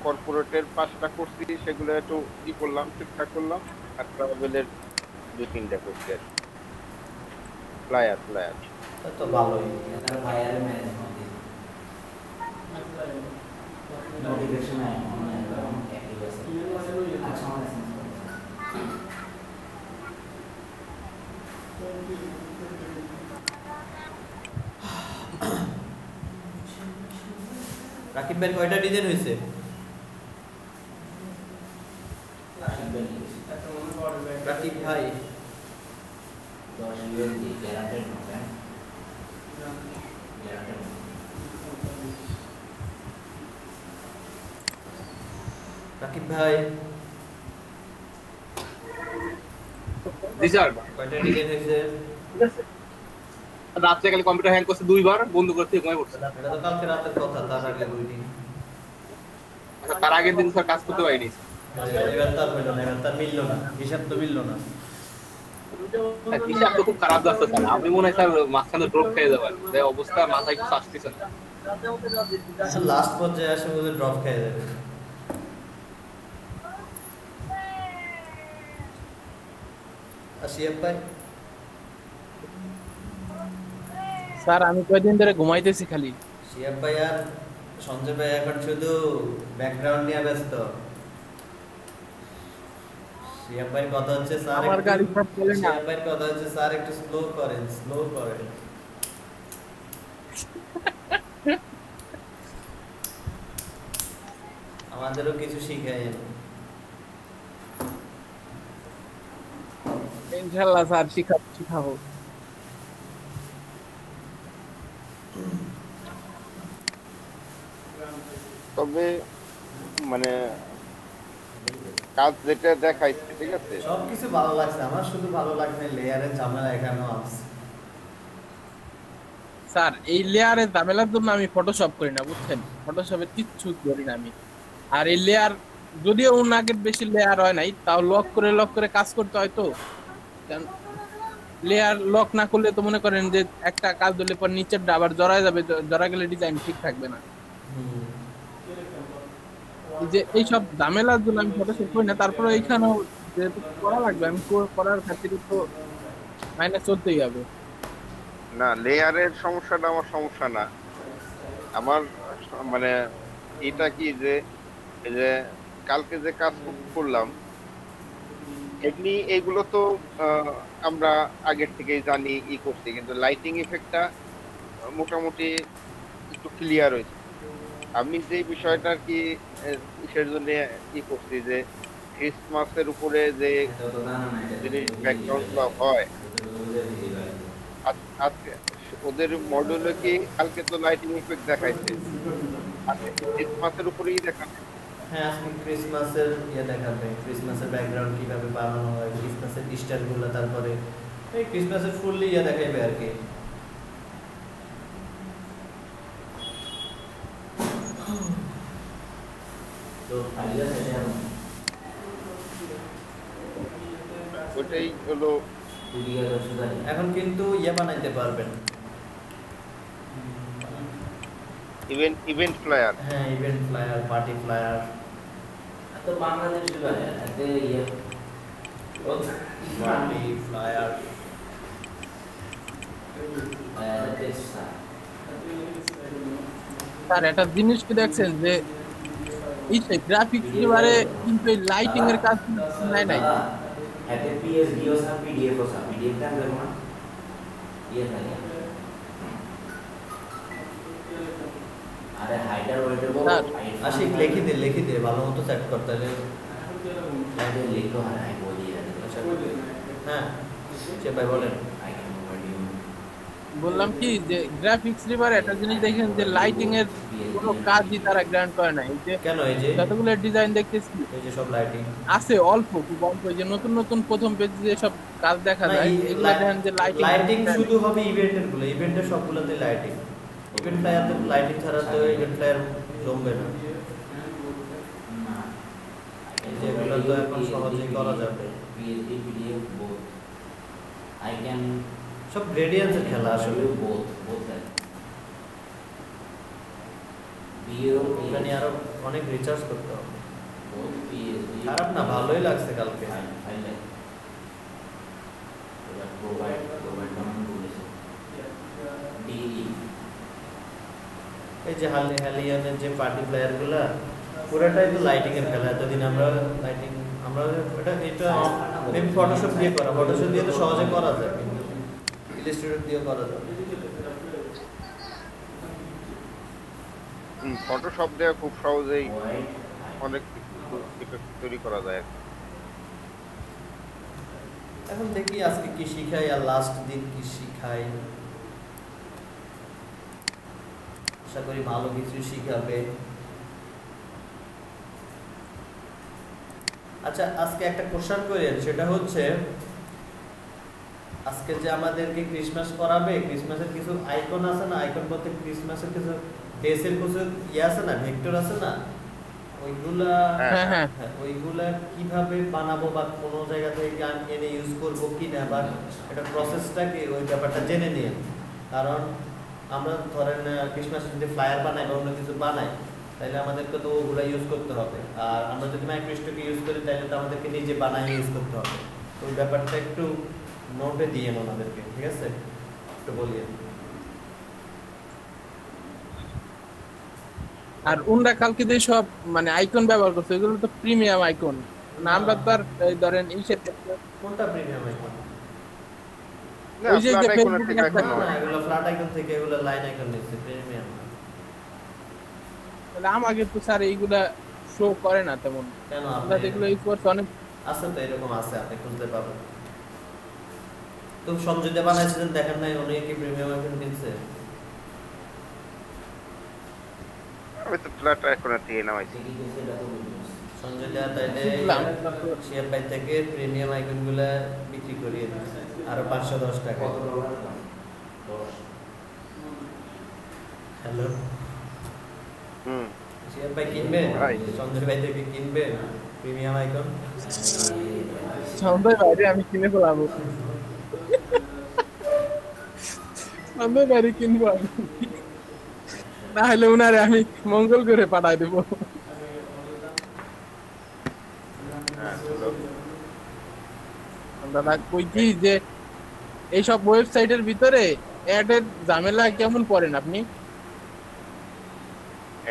কর্পোরেটের 5টা করছি, সেগুলো একটু করলাম, ঠিকঠাক করলাম। আর ট্রাভেলের 2-3টা করছি আর কি। ফ্লায়ার তো ভালোই এখানে ফায়ার ম্যানেজ মধ্যে নোটিফিকেশন আয় অনলাইন এবং অ্যাক্টিভ আছে আচ্ছা অনলাইন রাকিব ভাই কয়টা ডিজাইন হয়েছে রাকিব ভাই 10 ইউএসডি গ্যারান্টেড হবে গ্যারান্টেড রাকিব ভাই জি স্যার। কয়টা ডিজাইন হয়েছে ঠিক আছে, রাত্রে কালে কম্পিউটার হ্যাং করছে 2বার, বন্ধ করতে ঘুমাই পড়ছে। এটা তো কালকে রাতের কথা, তার আগে 2 দিন। আচ্ছা, তার আগের দিন স্যার কাজ করতে পারিনি। এবার তার হইল না, এবার তার মিললো না, হিসাব তো মিললো না। হিসাব তো খুব খারাপ যাচ্ছে স্যার। আপনি মনে হয় স্যার মাঝখানে ড্রপ খেয়ে যাবেন, যে অবস্থা মাথায় কিছু আসতেছে না। লাস্ট পর্যায়ে আসে বলে ড্রপ খেয়ে যাবে। আসিফ ভাই স্যার আমি কয়দিন ধরে ঘুমাইতেছি খালি। শিয়াব ভাই আর সঞ্জয় ভাই এখন শুধু ব্যাকগ্রাউন্ড নিয়ে ব্যস্ত। শিয়াব ভাই কথা হচ্ছে স্যার আমার গাড়ি সব চলে না। শিয়াব ভাই কথা হচ্ছে স্যার একটু স্লো করেন, স্লো করেন। আমাদেরও কিছু শিখায়েন। ইনশাআল্লাহ স্যার শিখাবো। তবে মানে কাজ যেটা দেখাইছে, ঠিক আছে, সবকিছু ভালো লাগছে আমার, শুধু ভালো লাগছে লেয়ারের ঝামেলা এখানেও আছে। স্যার এই লেয়ারের ঝামেলার জন্য আমি ফটোশপ করি না, বুঝছেন? ফটোশপে কিচ্ছু করি না আমি। আর এই লেয়ার যদিও ওর আগের বেশি লেয়ার হয় নাই, তাও লক করে কাজ করতে হয় তো। লেয়ার লক না করলে তো মনে করেন যে একটা কাজ দিলে পর নিচের আবার জড়ায় যাবে, জড়া গেলে ডিজাইন ঠিক থাকবে না। এই যে এইসব ঝামেলার জন্য আমি ফটোশপ করি না। তারপরে এইখানেও যেহেতু করা লাগবে, আমি করার খাতিরে তো মাইনাস চলতেই হবে। না লেয়ারের সমস্যাটা আমার সমস্যা না। আমার মানে এটা কি যে এই যে কালকে যে কাজ করলাম, এমনি এইগুলো তো আহ, আমরা আগের থেকেই জানি, করছি, কিন্তু লাইটিং ইফেক্টটা মোটামুটি একটু ক্লিয়ার হয়েছে। আমি যে বিষয়টা আর কি কিসের জন্য করছি, যে ক্রিসমাসের উপরে যে জিনিস ব্যাকগ্রাউন্ড গুলো হয় আজকে ওদের মডেলে কি কালকে তো লাইটিং ইফেক্ট দেখাইছে, আজকে ক্রিসমাসের উপরেই দেখাবে। হ্যাঁ আজকে ক্রিসমাসের দেখাবে, ক্রিসমাসের ব্যাকগ্রাউন্ড কিভাবে বানানো হয়, ক্রিসমাসের স্টার গুলো, তারপরে এই ক্রিসমাসের ফুললি দেখাইবে আর কি। তো ওইটাই হলো। এখন কিন্তু বানাইতে পারবেন, ইভেন্ট ফ্লায়ার। হ্যাঁ ইভেন্ট ফ্লায়ার, পার্টি ফ্লায়ার, তো বাংলাদেশি এতে পার্টি ফ্লায়ার। স্যার একটা জিনিস কি দেখছেন যে এই গ্রাফিক্স এবারে কিন্তু এই লাইটিং এর কাজ নাই। এতে পিএসডি ও সব পিডিএফ ও সব পিডিএফ টা দেবো না থাকে আরে হাইডার ওইটা আশিক লিখি দে ভালো মতো সেট করতে হলে লিখো হাই বলি হ্যাঁ সে ভাই বলেন। বললাম কি যে গ্রাফিক্স রিভার একটা জিনিস দেখেন যে লাইটিং এর কোনো কাজই তারা গ্রান্ট করে না। এই যে কেন এই যে যতগুলো ডিজাইন দেখতেছি এই যে সব লাইটিং আছে অল্প খুব অল্প, যে নতুন প্রথম পেজে যে সব কাজ দেখা যায় এগুলো দেখেন যে লাইটিং শুধু হবে ইভেন্টের গুলো, ইভেন্টের সবগুলোতে লাইটিং। ইভেন্ট ফ্লায়ার তো লাইটিং ছাড়া তো ইভেন্ট ফ্লায়ার জমবে না। যেগুলো তো এখন সহজেই করা যাবে। PSD PDF both I can সব গ্রেডিয়েন্টসের খেলা আসলে। বোথ বিও এখানে আরো অনেক রিচার্জ করতে হবে। বহুত পিএসডি খারাপ না, ভালোই লাগছে কালকে। ফাইল এবার প্রোভাইড ডাউনলোড করেছে ডিই এই যে হ্যালিয়ানের যে পার্টি প্লেয়ারগুলা পুরোটাই তো লাইটিং এর খেলা। এতদিন আমরা লাইটিং আমরা এটা মেবি ফটোশপ দিয়ে করা, ফটোশপ দিয়ে তো সহজে করা যায়, কিন্তু ইলাস্ট্রেটর দিয়ে করা যায়। ফটোশপ দিয়ে খুব সহজেই হোয়াইট অনেক ইফেক্ট তৈরি করা যায়। এখন দেখি আজকে কি শিখাই আর লাস্ট দিন কি শিখাই। আশা করি ভালো কিছু শিখাবে। আচ্ছা, আজকে একটা কোশ্চেন করেন, সেটা হচ্ছে আজকে যে আমাদেরকে ক্রিসমাস করাবে, ক্রিসমাসের কিছু আইকন আছে না, আইকন বলতে ক্রিসমাসের কিছু ডেসের কিছু ইয়ে আছে না, ভেক্টর আছে না, ওইগুলা হ্যাঁ হ্যাঁ ওইগুলা কিভাবে বানাবো বা কোনো জায়গা থেকে এনে ইউজ করবো কি না, বা এটা প্রসেসটা কি, ওই ব্যাপারটা জেনে নিন। কারণ আমরা ধরেন ক্রিসমাসে যদি ফ্লায়ার বানাই বা অন্য কিছু বানাই, তাহলে আমাদেরকে তো ওগুলো ইউজ করতে হবে। আর আমরা যদি মাইক্রোস্টকে ইউজ করি, তাহলে তো আমাদেরকে নিজে বানাই ইউজ করতে হবে। তো ওই ব্যাপারটা একটু নোটে দিয়ে ওনাদেরকে, ঠিক আছে, একটু বলিয়ে। আর ওনরা কালকে যে সব মানে আইকন ব্যবহার করছে এগুলো তো প্রিমিয়াম আইকন না, আমরা তো আর এই ধরেন ইসের কোনটা প্রিমিয়াম আইকন? না ওই যে ফ্ল্যাট আইকনের Facebook ঠিক এ আইকন না, নয়। এগুলো ফ্ল্যাট আইকন থেকে, এগুলো লাইন আইকন নিচ্ছে, প্রিমিয়াম। তাহলে আমাকে তো স্যার এইগুলা শো করে না তেমন। কেন? আমরা আপনি যেগুলো ইউজ করছি অনেক আছে তো, এরকম আছে, আপনি খুঁজতে পাবেন। তো সঞ্জয় দে বানাইছিলেন, দেখেন নাই উনি কি প্রিমিয়াম আইকন কিনছে? আমি তো ফ্ল্যাট আইকনের থেকে নামাইছি। কি কইছে এটা তো বুঝলাম সঞ্জয় দে তাইলে বুঝলাম। শেয়ার বাই থেকে প্রিমিয়াম আইকন গুলা বিক্রি করিয়ে দিচ্ছে আরো 510 টাকা। কত ডলার দাম 10 হ্যালো, হুম শেয়ার বাই কিনবে? ভাই। সঞ্জয় ভাই থেকে কিনবে প্রিমিয়াম আইকন? সন্ধ্যায় বাইরে আমি কিনে ফেলাবো, সন্ধ্যায় বাইরে কিনবো আমি, না হলে উনারে আমি মঙ্গল করে পাঠাই দেবো। হ্যাঁ হ্যালো। দাদা কই কি যে এইসব ওয়েবসাইটের ভিতরে অ্যাডের ঝামেলা কেমন পড়েন আপনি?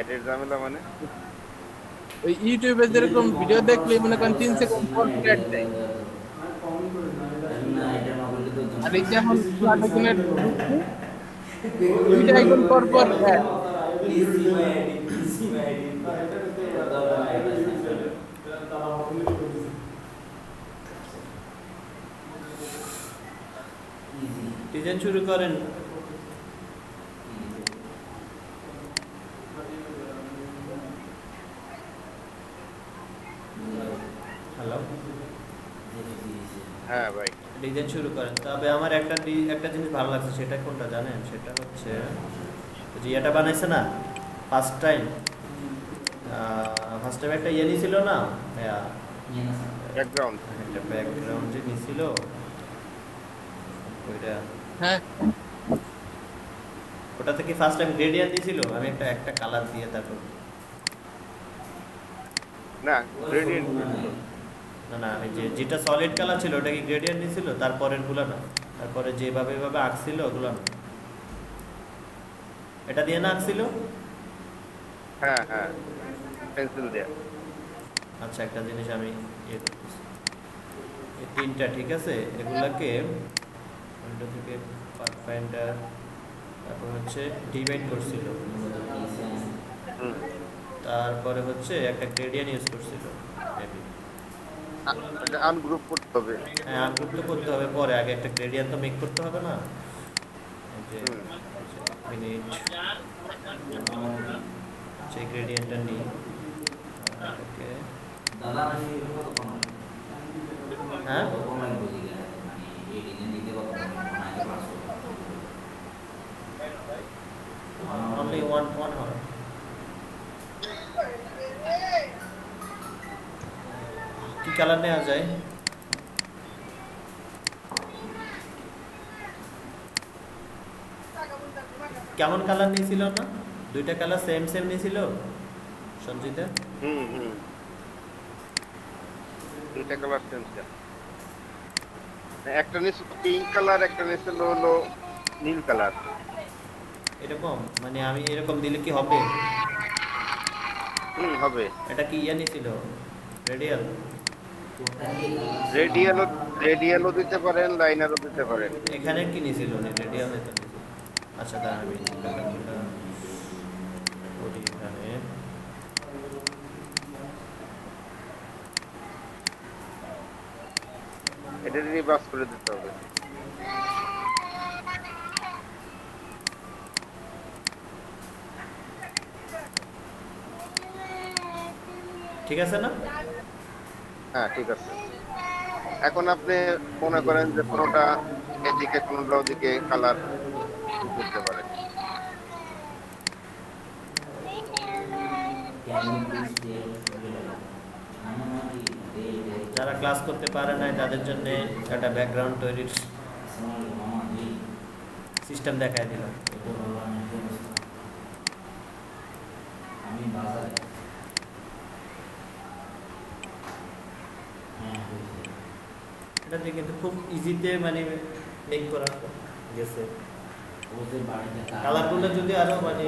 এডের ঝামেলা মানে ওই ইউটিউবে যেরকম ভিডিও দেখলে মনে করেন 3 সেকেন্ড পর অ্যাড দেয়, না এটা না বললে তো আর এই যেমন ফ্ল্যাট আইকনের দুইটা আইকন পর পর অ্যাড। ডিজাইন শুরু করেন। হ্যালো, হ্যাঁ ভাই ডিজাইন শুরু করেন। তবে আমার একটা জিনিস ভালো লাগছে, সেটা কোনটা জানেন? সেটা হচ্ছে যে এটা বানাইছে না ফার্স্ট টাইম একটা ইয়ে নিছিল না, ব্যাকগ্রাউন্ড। একটা ব্যাকগ্রাউন্ড যে নিছিল, ওইটা হ্যাঁ ওটা থেকে ফার্স্ট টাইম গ্রেডিয়েন্ট দিছিল। আমি একটা কালার দিয়ে তারপর না গ্রেডিয়েন্ট না আমি যেটা সলিড কালার ছিল ওটা কি গ্রেডিয়েন্ট দিছিল, তারপরের গুলো না, তারপরে যেভাবে এভাবে আঁকছিল ওগুলো না, এটা দিয়ে না আঁকছিল। হ্যাঁ হ্যাঁ পেন্সিল দিয়ে। আচ্ছা, একটা জিনিস আমি ইয়ে করতেছি, এই তিনটা ঠিক আছে, এগুলাকে উইন্ডো থেকে পাথফাইন্ডার, তারপর হচ্ছে ডিভাইড করছিল, হুম তারপরে হচ্ছে একটা গ্রেডিয়েন্ট ইউজ করছিল মেবি। এটা আনগ্রুপ করতে হবে। হ্যাঁ, আনগ্রুপ তো করতে হবে পরে, আগে একটা গ্রেডিয়েন্ট তো মেক করতে হবে না। এই যে মিনিট সেই গ্রেডিয়েন্টটা নিই, ওকে। দাদা আমি কত কমাই হ্যাঁ, কত কমাই বুঝি গেল মানে এই ডিজাইন দিতে কত কমাই আগে 500 অনলি ওয়ান হাওয়ার। কি কালার নেওয়া যায়? কেমন কালার নিয়েছিল না? দুইটা কালার সেম নিয়েছিল, সঞ্জিতে হুম দুইটা কালার চেঞ্জ কর। একটা নিচে পিঙ্ক কালার, একটা নিচে হলো নীল কালার। এরকম মানে আমি এরকম দিলে কি হবে? হবে। এটা কি ইয়ে নিছিল রেডিয়াল? রেডিয়ালও রেডিয়ালও দিতে পারেন, লাইনারও দিতে পারেন। এখানে কি নিছিল রেডিয়াল এটা নিছিল। আচ্ছা দাঁড়ান আমি ব্যাপারটা করি এখানে। এটা রিভার্স করে দিতে হবে। ঠিক আছে না? হ্যাঁ ঠিক আছে। এখন আপনি মনে করেন যে কোনোটা এদিকে কোনোটা ওদিকে কালার করতে পারেন। যারা ক্লাস করতে পারে না তাদের জন্য একটা ব্যাকগ্রাউন্ড তৈরির সিস্টেম দেখায় দিলাম। আমি বাজারে এটা দিয়ে কিন্তু খুব ইজিতে মানে মেক করা গেছে। ওদের বাড়িতে কালারগুলো যদি আরো মানে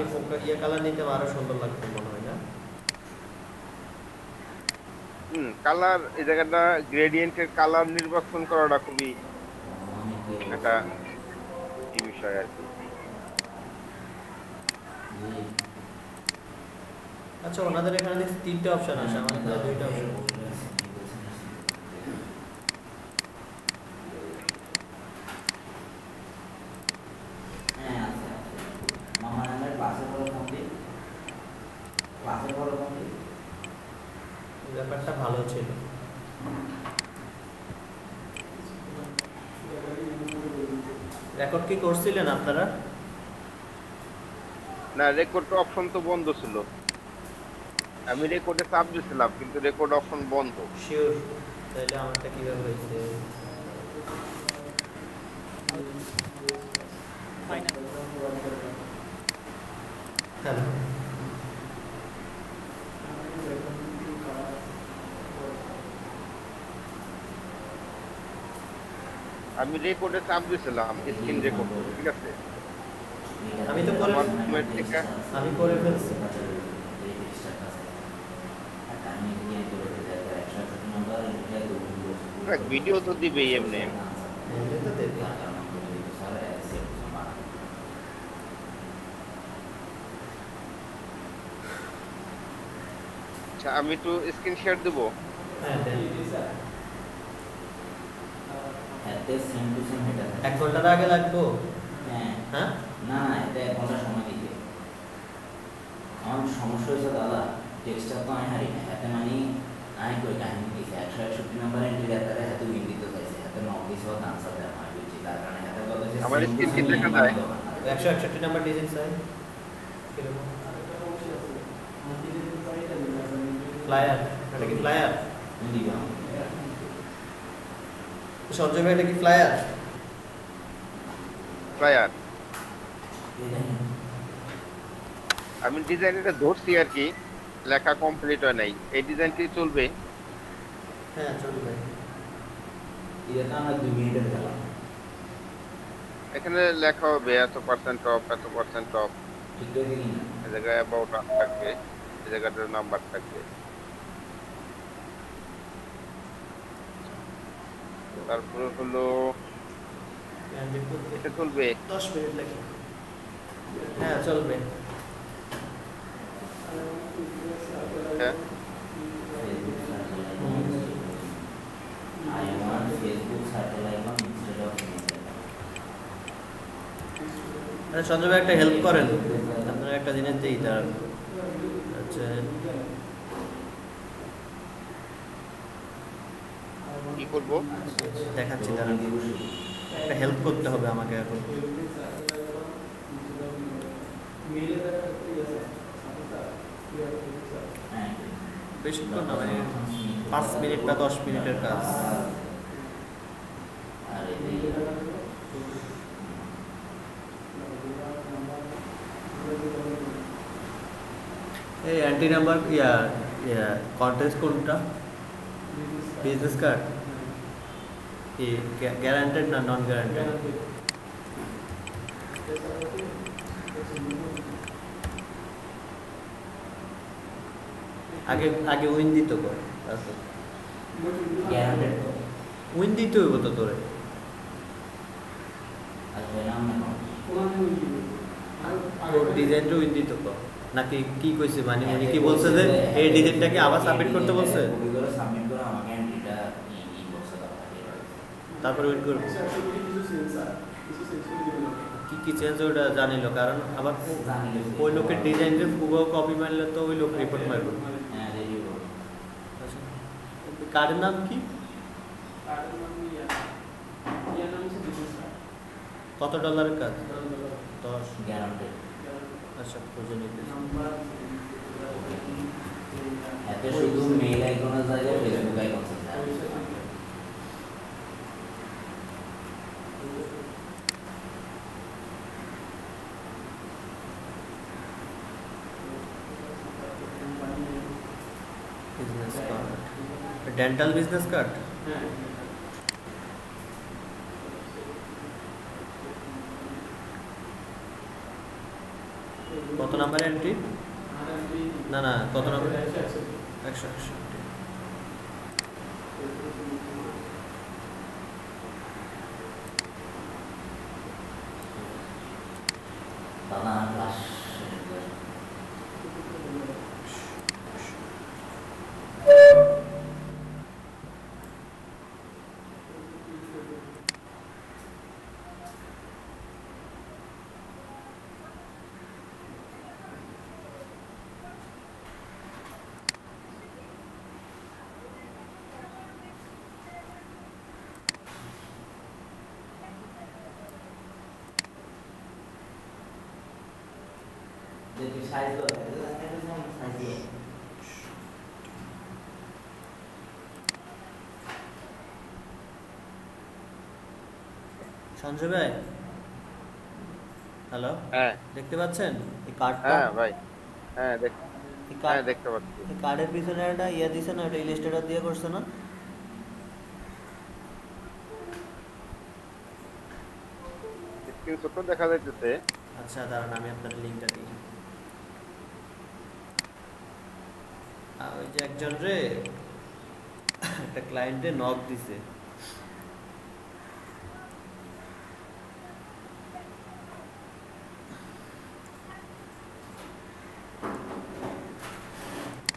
ইয়ে কালার নিতে আরো সুন্দর লাগতো মনে হয় না? কালার এই জায়গাটা গ্রেডিয়েন্টের কালার নির্বাচন করাটা খুবই একটা এই বিষয় আর কি। আচ্ছা ওনাদের এখানে দেখছি 3টে অপশন আছে, আমাদের এখানে 2টা অপশন। হ্যাঁ আচ্ছা মামা নামের ক্লাসে পড়ো কমপ্লিট, ক্লাসে পড়ো কমপ্লিট। ব্যাপারটা ভালো ছিল। রেকর্ড কি করছিলেন আপনারা? না, রেকর্ড অপশন তো বন্ধ ছিল। আমি রেকর্ডে চাপ দিয়েছিলাম কিন্তু রেকর্ড অপশন বন্ধ। শিওর? তাহলে আমারটা কিভাবে হয়েছে? হ্যালো আমি রেকর্ডে চাপ দিয়েছিলাম, স্ক্রিন রেকর্ড, ঠিক আছে। আমি তো করে আমার রুমের থেকে আমি করে ফেলছি। ভিডিও তো দিবেই এমনি। এমনি তো দেবে। আচ্ছা আমি একটু স্ক্রিন শেয়ার দেবো। হ্যাঁ দেন। এতে সেম টু সেম এটা 1 ঘন্টার আগে লাগবো? হ্যাঁ হ্যাঁ না না এটা 1 ঘন্টা সময় দিবে। আমার সমস্যা হয়েছে দাদা, টেক্সটটা তো আমি হারি না এতে মানে আমি কই কাহিনী দিয়েছি 161 নম্বর এন্ট্রি ডাটারে হাতে উইন দিতে চাইছে হাতে নক দিছে বা আনসার দেওয়া হয় বুঝছি, তার কারণে হাতে কথা হচ্ছে আমার স্ক্রিন কি দেখা যায়? 161 নাম্বার ডিজাইন চাই। কিরকম ফ্লায়ার? এটা কি ফ্লায়ার? দিবা সঞ্জয় ভাই এটা কি ফ্লায়ার? ফ্লায়ার এই দেখেন আমি ডিজাইনটা ধরছি আর কি, লেখা কমপ্লিট হয় নাই। এই ডিজাইনটি চলবে? হ্যাঁ চলবে। এটা তো আমরা 2 মিনিটের খেলা। এখানে লেখা হবে এত পার্সেন্ট অফ, এত পার্সেন্ট অফ। ঠিক আছে কি না? এই জায়গায় অ্যাবাউট থাকবে, এই জায়গাটার নাম্বার থাকবে। তারপরে হলো এটা চলবে? 10 মিনিট লাগে। হ্যাঁ চলবে। হ্যাঁ I want Facebook satellite on instead of Instagram. আচ্ছা সঞ্জয় ভাই একটা হেল্প করেন, আপনারা একটা জিনিস দিই তার আচ্ছা কি করবো? দেখাচ্ছি তারা। একটা হেল্প করতে হবে আমাকে এখন। বেশিক্ষণ না মানে 5 মিনিট বা 10 মিনিটের কাজ। এই অ্যান্টি নাম্বার কন্টেস্ট কোনটা বিজনেস কার্ড কি গ্যারান্টেড না নন গ্যারান্টেড আগে আগে উইন দিত কর তারপর গ্যারান্টেড তো উইন দিতে হইব তো তোরে আসবে না না তোর ডিজাইনটা উইন দিত কর নাকি কি কইছে মানে উনি কি বলছে যে এই ডিজাইনটাকে আবার সাবমিট করতে বলছে ওইগুলো সাবমিট করে আমাকে এন্ট্রিটা ইনবক্সে দাও তারপরে উইন করব কি কি চেঞ্জ ওটা জানিলো কারণ আবার ওই লোকের ডিজাইনকে পুরো কপি মারলে তো ওই লোক রিপোর্ট মারবে হ্যাঁ রেডি করো আচ্ছা কার্ডের নাম কি কত ডলারের কাজ 10 গ্যারান্টেড আচ্ছা খুঁজে নিতে এতে শুধু মেইল আইকনের জায়গায় ফেসবুক আইকন আছে business card dental business card কত নাম্বার এন্ট্রি না না কত নাম্বার 100 দাদা ক্লাস দেখি সাইজ কত সাইজ সঞ্জয় ভাই হ্যালো হ্যাঁ দেখতে পাচ্ছেন এই কার্ডটা হ্যাঁ ভাই হ্যাঁ এই হ্যাঁ কার্ড দেখতে পাচ্ছি এই কার্ডের পিছনে একটা ইয়া দিছে না এটা ইলাস্ট্রেটর দিয়ে করছে না স্ক্রিনশট দেখা যাইতেছে আচ্ছা দাঁড়ান আমি আপনার লিঙ্কটা দিই ওই যে একজন রে একটা ক্লায়েন্টে নক দিছে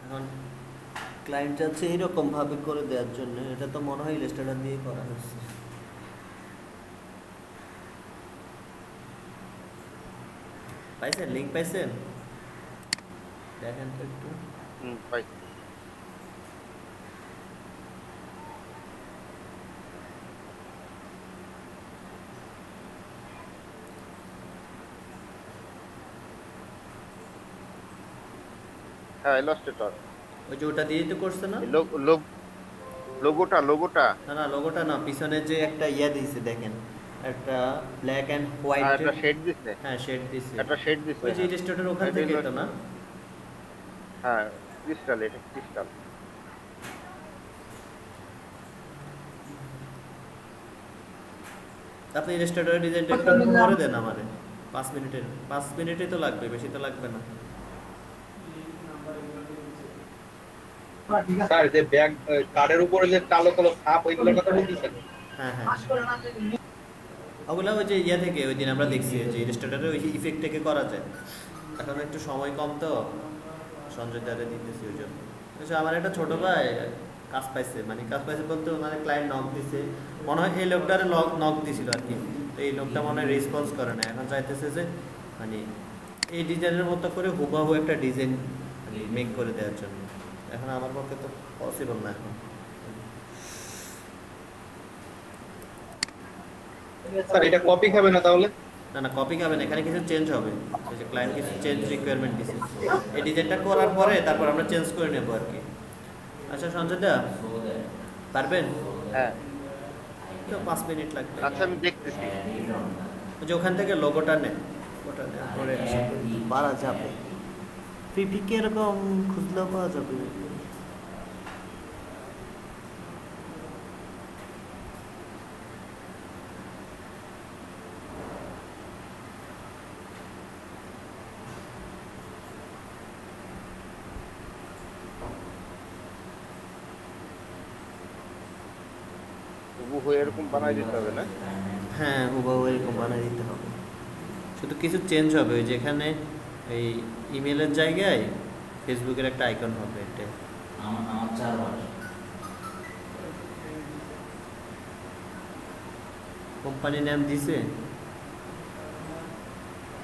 এখন ক্লায়েন্ট চাচ্ছে এইরকম ভাবে করে দেওয়ার জন্য এটা তো মনে হয় ইলাস্ট্রেটর দিয়ে করা হচ্ছে পাইছেন লিঙ্ক পাইছেন দেখেন তো একটু ভাই হ্যাঁ ইলাস্ট্রেটর ওই যে ওটা দিয়ে তো করছে না লোগোটা না না লোগোটা না পিছনে যে একটা ইয়া দিয়েছে দেখেন একটা ব্ল্যাক এন্ড হোয়াইট একটা শেড দিছে হ্যাঁ শেড দিয়েছে একটা শেড দিছে ওই যে ইলাস্ট্রেটর ওখান এটা থেকে তো illustrator। না হ্যাঁ ক্রিস্টাল এটা ক্রিস্টাল আপনি ইলাস্ট্রেটরের ডিজাইনটা একটু করে দেন আমারে 5 মিনিটে তো লাগবে বেশি তো লাগবে না স্যার যে ব্যাগ কার্ডের উপরে যে কালো কালো ছাপ ওইগুলোর কথা বলতেছেন হ্যাঁ হ্যাঁ ওগুলা ওই যে ইয়া থেকে ওই দিন আমরা দেখছি যে ইলাস্ট্রেটরে ওই ইফেক্ট থেকে করা যায় এখন একটু সময় কম তো সঞ্জয় দারে দিতেছি ওই জন্য আচ্ছা আমার একটা ছোট ভাই কাজ পাইছে মানে কাজ পাইছে বলতে ওনার ক্লায়েন্ট নক দিছে মনে হয় এই লোকটারে নক দিছিল আর কি তো এই লোকটা মনে হয় রেসপন্স করে না এখন চাইতেছে যে মানে এই ডিজাইনের মতো করে হুবহু একটা ডিজাইন মানে মেক করে দেওয়ার জন্য এখন আমার পক্ষে তো পসিবল না এখন স্যার এটা কপি খাবে না তাহলে না না কপি খাবে না এখানে কিছু চেঞ্জ হবে ওই যে ক্লায়েন্ট কিছু চেঞ্জ রিকোয়ারমেন্ট দিছে এই ডিজাইনটা করার পরে তারপর আমরা চেঞ্জ করে নেব আর কি আচ্ছা সঞ্জয় দা পারবেন হ্যাঁ তো 5 মিনিট লাগবে আচ্ছা আমি দেখতেছি ওই যে ওখান থেকে লোগোটা নেন ওটা নেন পরে পারা যাবে পিপিকে এরকম খুঁজলেও পাওয়া যাবে। হুবহু এরকম বানাই দিতে হবে না? হ্যাঁ, হুবহু এরকম বানিয়ে দিতে হবে, শুধু কিছু চেঞ্জ হবে। ওই যেখানে এই ইমেলের জায়গায় ফেসবুকের একটা আইকন হবে, এটা। আমার 4 বার। কোম্পানি নাম দিছে?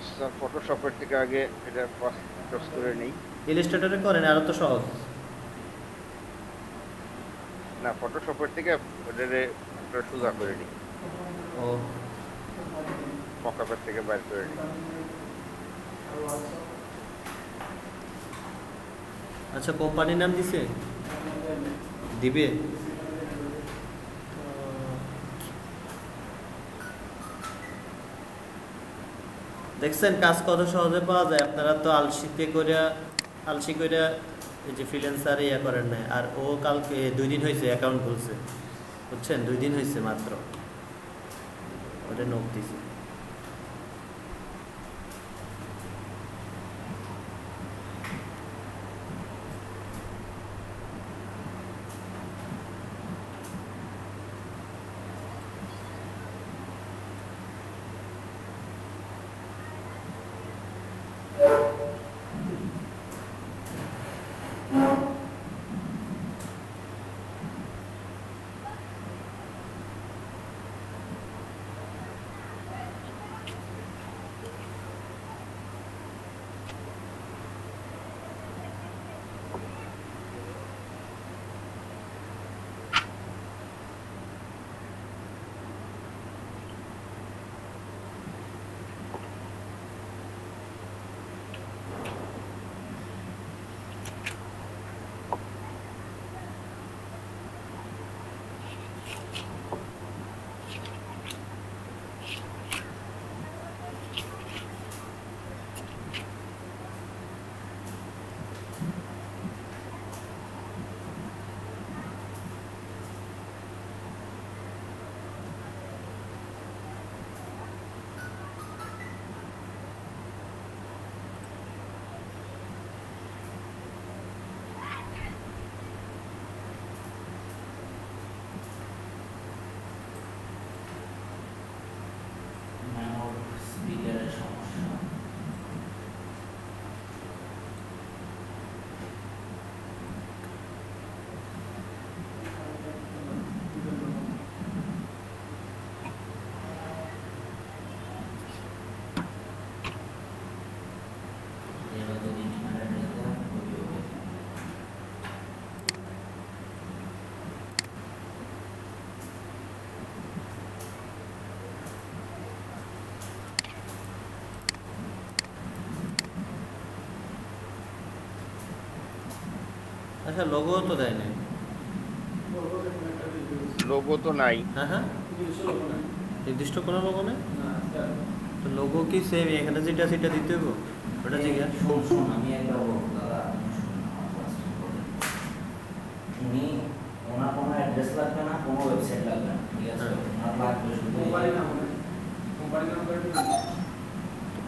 স্যার ফটোশপের থেকে আগে এটা ক্রস করে নেই। ইলাস্ট্রেটরে করেন, আরো তো সহজ। না, ফটোশপের থেকে ওটারে একটা সোজা করে নিই, ও মকআপের থেকে বাইর করে নিই। আচ্ছা, কোম্পানির নাম দিছে? দিবে? দেখছেন কাজ কত সহজে পাওয়া যায়। আপনারা তো আলসি কইরা এই যে ফ্রিল্যান্সার ইয়া করেন না। আর ও কালকে 2 দিন হয়েছে অ্যাকাউন্ট খুলছে, বুঝছেন, 2 দিন হয়েছে মাত্র, ওটা নোট দিছে। মেমোর স্পিকারের সমস্যা। এবার যদি ইমেল অ্যাড্রেস দেন খুবই হবে। আচ্ছা, লোগো তো দেয় নাই। লোগো তো নাই। হ্যাঁ হ্যাঁ, নির্দিষ্ট কোনো লোগো নেই তো। লোগো কি সেম এখানে যেটা সেটা দিতে হবে, ওটা জিজ্ঞাসা। শুন আমি একবার বলবো দাদা, আপনি শুনুন আমার ক্লাসটা বলেন। ওনার কোনো অ্যাড্রেস লাগবে না, কোনো ওয়েবসাইট লাগবে না, ঠিক আছে? ওনার লাগবে শুধু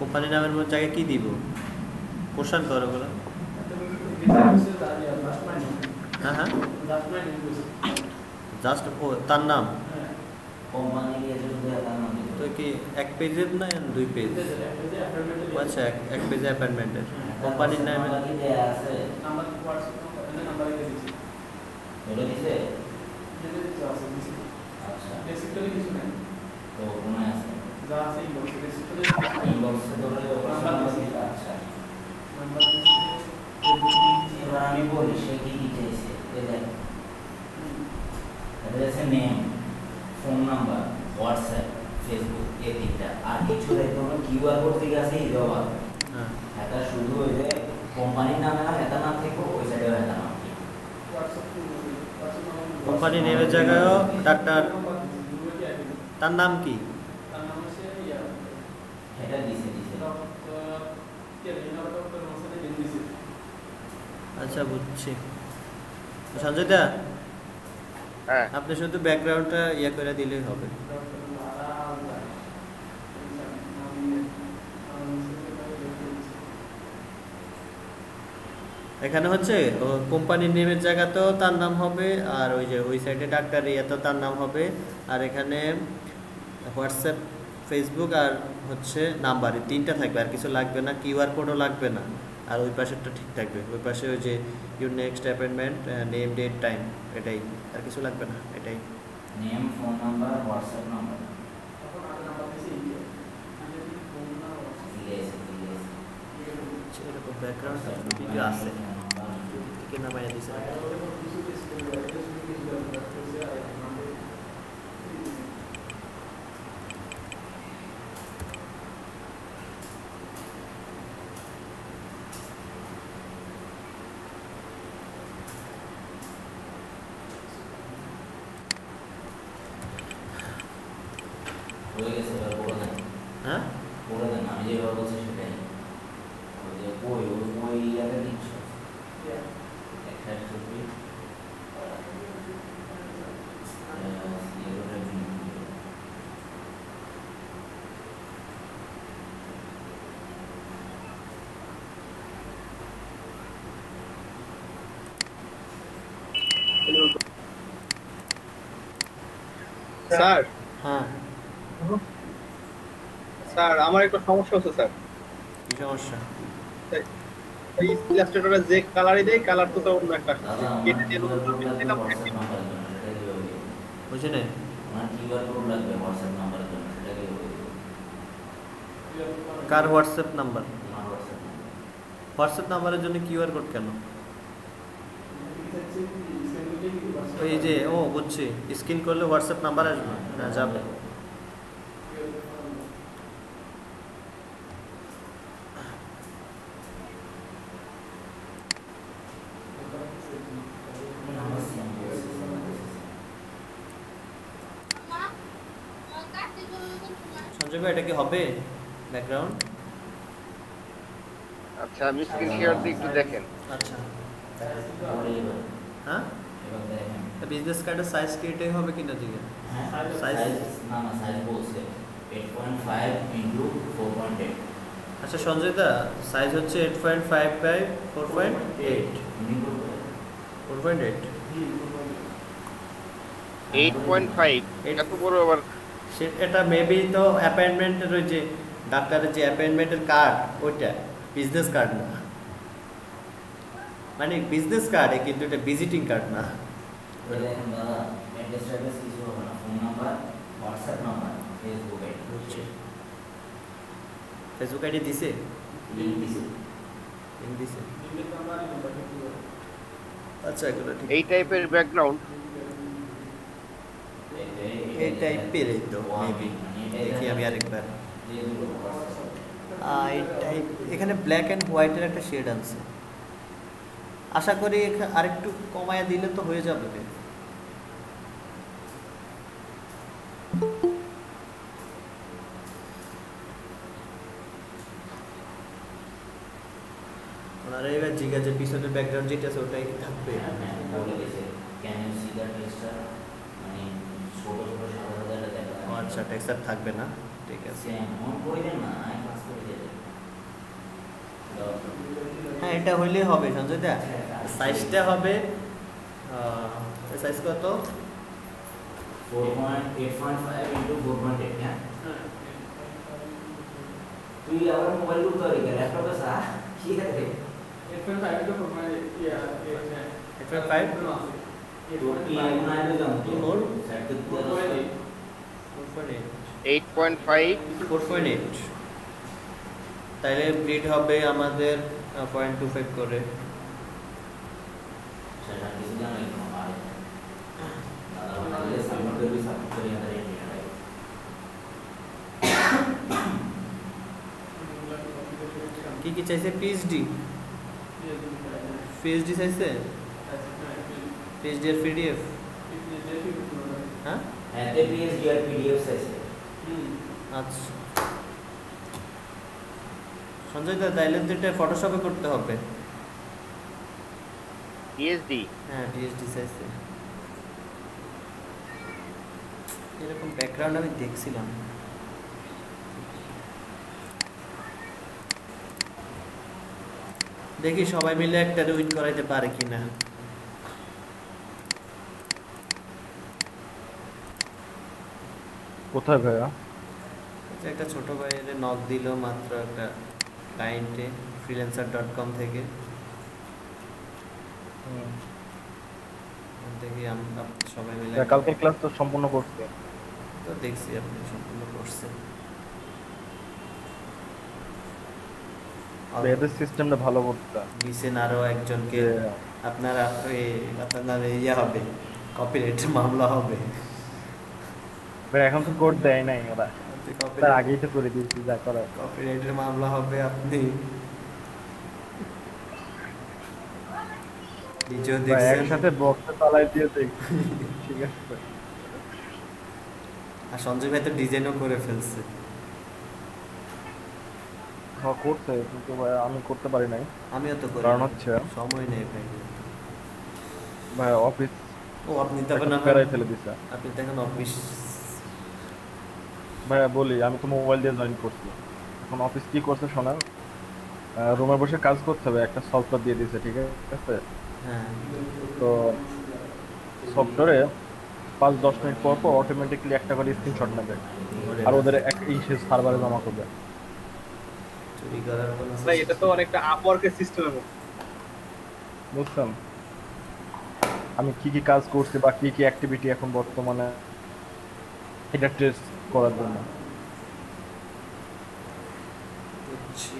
কোম্পানির নামের মধ্যে জায়গায় কি দিব? কোশ্চেন করো বলো। হ্যাঁ হ্যাঁ, জাস্ট ও তার নাম। কোম্পানি দিয়ে শুধু একটা নাম দিতে তো কি 1 পেজের না 2 পেজ? আচ্ছা, 1 পেজে অ্যাপয়েন্টমেন্টের কোম্পানির নামে কি দেয়া আছে? ওটা দিছে? আচ্ছা, তো কোনায় আছে? ইনবক্সে ধরে আচ্ছা। এবার আমি বলি সে কি কি চাইছে। এটা আছে name, phone number, WhatsApp, Facebook, এই তিনটা। আর কিছু দেখতে হবে কিউআর কোড থেকে আছে এই জবাব। হ্যাঁ, এটা শুধু ওই যে কোম্পানির নামে না, এটা নাম থেকে ওই সাইডেও এটা নাম। কোম্পানির নেমের জায়গায়ও ডাক্তার, তার নাম কি? এটা দিছে আচ্ছা বুঝছি। সঞ্জয় দা, হ্যাঁ আপনি শুধু ব্যাকগ্রাউন্ডটা ইয়ে করে দিলেই হবে। এখানে হচ্ছে কোম্পানির নেমের জায়গাতেও তার নাম হবে, আর ওই যে ওই সাইডে ডাক্তার ইয়েতেও তার নাম হবে, আর এখানে হোয়াটসঅ্যাপ, ফেসবুক আর হচ্ছে নাম্বার, এই তিনটা থাকবে, আর কিছু লাগবে না, কিউআর কোডও লাগবে না। আর ওই পাশেরটা ঠিক থাকবে, ওই পাশে ওই যে your next appointment, name, date, time, এটাই, আর কিছু লাগবে না, এটাই। Name, phone number, WhatsApp number. এরকম ব্যাকগ্রাউন্ড ভিডিও আছে, থেকে নামাইয়া দিছে। হয়ে গেছে, এবার বলে দেন। হ্যাঁ, বলে দেন, আমি যেভাবে বলছি সেটাই। ওই যে ওই ইয়াতে দিচ্ছ একটা ছবি স্যার হ্যাঁ, স্যার আমার একটা সমস্যা হচ্ছে স্যার। কি সমস্যা? এই ইলাস্ট্রেটরে যে কালারই দেয়, কালার তো অন্য একটা আসছে। দাদা আমার কেটে দিয়ে কিউআর নতুন কোড লাগবে দিলাম, হোয়াটসঅ্যাপ নাম্বারের জন্য, সেটা কিভাবে দিব? বুঝি না। আমার কিউআর কোড লাগবে হোয়াটসঅ্যাপ নাম্বারের জন্য, সেটা কিভাবে দিব? কার হোয়াটসঅ্যাপ নাম্বার? আমার হোয়াটসঅ্যাপ নাম্বার। হোয়াটসঅ্যাপ নাম্বারের জন্য কিউআর কোড কেন? ওই যে ও বুঝছি, স্ক্যান করলে হোয়াটসঅ্যাপ নাম্বার আসবে না, যাবে। নাম্বার সেম বলছি। সঞ্জয় ভাই, এটা কি হবে ব্যাকগ্রাউন্ড? আচ্ছা, আমি স্ক্রিন শেয়ার দিয়ে একটু দেখেন। আচ্ছা, বলে এবার হ্যাঁ, এবার দেখেন। বিজনেস কার্ডের সাইজ কি এটাই হবে কিনা দিকে? হ্যাঁ, সাইজ? সাইজ না না, সাইজ বলছে 8.5 ইনটু 4.8। আচ্ছা সঞ্জয় দা, সাইজ হচ্ছে 8.5 বাই 4.8। উনি বলবে 4.8 8.5 এত বড় আবার? এটা মেবি তো অ্যাপয়েন্টমেন্টের ওই যে ডাক্তারের যে অ্যাপয়েন্টমেন্টের কার্ড, ওইটা বিজনেস কার্ড না, মানে বিজনেস কার্ডে, কিন্তু এটা ভিজিটিং কার্ড না। দেখেন দাদা, অ্যাড্রেস কিছু হবে না, phone number, WhatsApp number, Facebook ID. বুঝছি। ফেসবুক আইডি দিছে? লিঙ্ক দিছে। লিংক দিছে। আচ্ছা, এগুলো ঠিক। এই টাইপের ব্যাকগ্রাউন্ড এই টাইপেরই তো মেবি, দেখি আমি আরেকবার। এই টাইপ, এখানে ব্ল্যাক অ্যান্ড হোয়াইটের একটা শেড আছে, আশা করি আরেকটু কমায়া দিলে তো হয়ে যাবে। ওনারা এবার জিজ্ঞাসা পিছনের ব্যাকগ্রাউন্ড যেটা আছে ওটাই থাকবে। বলে গেছে, can you see the texture, মানে ছোট ছোট সাদা সাদা এটা দেখা যায়। আচ্ছা, টেক্সচার থাকবে না, ঠিক আছে। সেম মন করে দেন না, আমি ক্লাস করে দিই। হ্যাঁ, এটা হইলেই হবে সঞ্জয় দা। সাইজটা হবে সাইজ কত? 8.5 ইনটু 4.8। হ্যাঁ, তুই আবার মোবাইল করতে পারি, ল্যাপটপে সা কি আছে? 8.5 কি এমন আইলো জানো তো? মোর সেট করতে 8.5 4.8। তাইলে ব্রিড হবে আমাদের 0.25 করে। সেটা কিছু জানো না আর দাদা বলে সাবমিট করবি, সাবমিট করে আমাদের এই নিয়ে কি কি চাইছে? পিএইচডি চাইছে, পিএইচডি আর পিডিএফ। হ্যাঁ, এতে পিএসডি আর পিডিএফ চাইছে। আচ্ছা সঞ্জয় দা, তাইলে তো এটা ফটোশপে করতে হবে। টিএসডি হ্যাঁ টিএসডি চাইছে। এরকম ব্যাকগ্রাউন্ড আমি দেখছিলাম। দেখি সবাই মিলে একটা উইন করাইতে পারে কিনা। কোথায় ভাইয়া? একটা ছোট ভাইয়ের নক দিল মাত্র একটা ক্লায়েন্টে freelancer.com থেকে। দেখি আমরা সবাই মিলে কালকের ক্লাস তো সম্পূর্ণ করছে। তো দেখছি আপনি সম্পূর্ণ করছেন। এদের সিস্টেমটা ভালো করতে দিছেন আরো একজনকে। আপনারা আপনার নামে ইয়ে হবে, কপিরাইট মামলা হবে। ভাই এখন তো কোড দেয় নাই ওরা, তার আগেই তো করে দিয়েছি যা করার। কপিরাইটের মামলা হবে, আপনি নিজেও ভাই দেখছেন। একসাথে বক্স চালাই দিয়ে দেখছি, ঠিক আছে। আর সঞ্জয় ভাই তো ডিজাইনও করে ফেলছে। হ্যাঁ করছে, কিন্তু ভাই আমি করতে পারি নাই। আমিও তো করি, কারণ হচ্ছে সময় নেই ভাই। ভাই অফিস ও আপনি তখন প্যারাই ফেলে দিছে। আপনি তখন অফিস। ভাইয়া বলি, আমি তো মোবাইল দিয়ে জয়েন করছি। এখন অফিস কি করছে শোনান, রুমে বসে কাজ করতে হবে, একটা সফটওয়্যার দিয়ে দিয়েছে, ঠিক আছে। হ্যাঁ তো সফটওয়্যারে 5-10 মিনিট পর পর অটোমেটিক্যালি একটা করে স্ক্রিনশট নেবে, আর ওদের এই সার্ভারে জমা করবে। চুরি করার কোনো ভাই এটা তো অনেকটা আপওয়ার্কের সিস্টেমের মতো। বুঝছেন আমি কি কি কাজ করছি বা কি কি অ্যাক্টিভিটি এখন বর্তমানে, এটা টেস্ট করার জন্য। বুঝছি।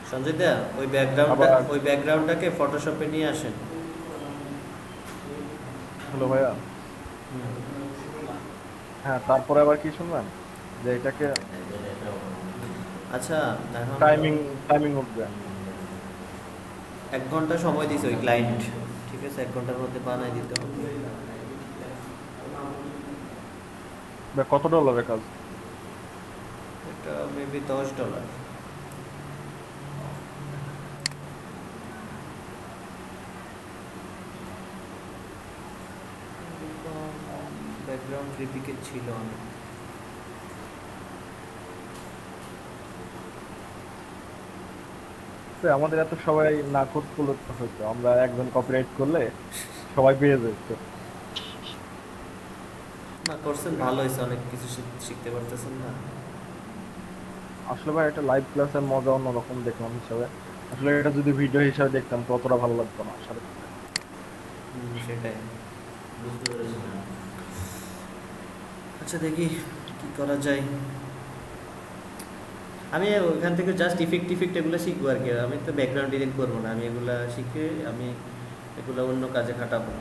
সঞ্জয় দা ওই ব্যাকগ্রাউন্ডটাকে ফটোশপে নিয়ে আসেন। হ্যালো ভাইয়া। হ্যাঁ তারপরে আবার কি শুনবেন যে এটাকে আচ্ছা এখন টাইমিং উঠবে। 1 ঘন্টা সময় দিছে ওই ক্লায়েন্ট, ঠিক আছে? 1 ঘন্টার মধ্যে বানাই দিতে হবে। কত ডলারের কাজ? এটা মেবি $10। ব্যাকগ্রাউন্ড রিপিকেট ছিল অনেক। আমাদের এত সবাই না করতে হতো, আমরা একজন কপিরাইট করলে সবাই পেয়ে যেত। না করছেন, ভালো হয়েছে, অনেক কিছু শিখতে পারতেছেন না। আসলে ভাই এটা লাইভ ক্লাসের মজা অন্যরকম দেখলাম হিসাবে। আসলে এটা যদি ভিডিও হিসাবে দেখতাম তো অতটা ভালো লাগতো না আসলে। সেটাই। বুঝতে পেরেছি না। আচ্ছা দেখি কি করা যায়। আমি ওইখান থেকে জাস্ট ইফেক্ট এগুলো শিখবো আর কি। আমি তো ব্যাকগ্রাউন্ড ডিজাইন করবো না, আমি এগুলা শিখে আমি এগুলো অন্য কাজে খাটাবো।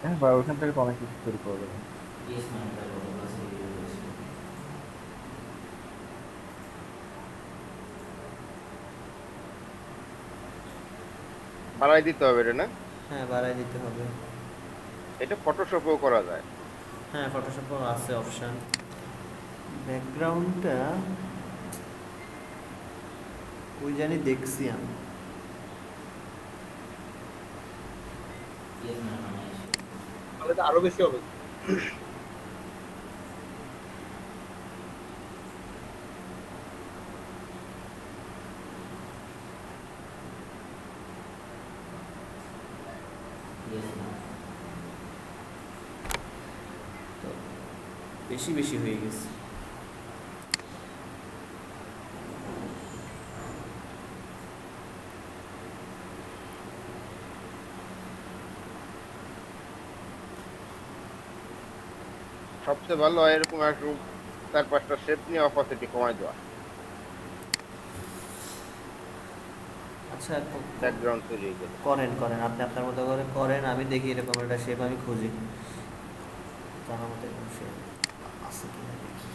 হ্যাঁ ভাই ওইখান থেকে তো অনেক কিছু তৈরি করা যাবে। ইয়েস ম্যাম, তার কথা বলেছি, ভিডিও করেছি। বাড়াই দিতে হবে রে না? হ্যাঁ বাড়াই দিতে হবে। এটা ফটোশপেও করা যায়। হ্যাঁ ফটোশপও আছে অপশন। ব্যাকগ্রাউন্ডটা ওই জানি দেখছি আমি। ইয়েস ম্যাম, আমি আসি। তাহলে তো আরো বেশি হবে। Yes ma'am. তো বেশি হয়ে গেছে। সবচেয়ে ভালো হয় এরকম একটু 4-5টা শেপ নিয়ে অপাসিটি কমাই দেওয়া, আচ্ছা ব্যাকগ্রাউন্ড তৈরি হয়ে গেলে। করেন আপনি আপনার মতো করে করেন, আমি দেখি এরকম একটা শেপ আমি খুঁজি। তার মতো এরকম শেপ আছে কিনা দেখি।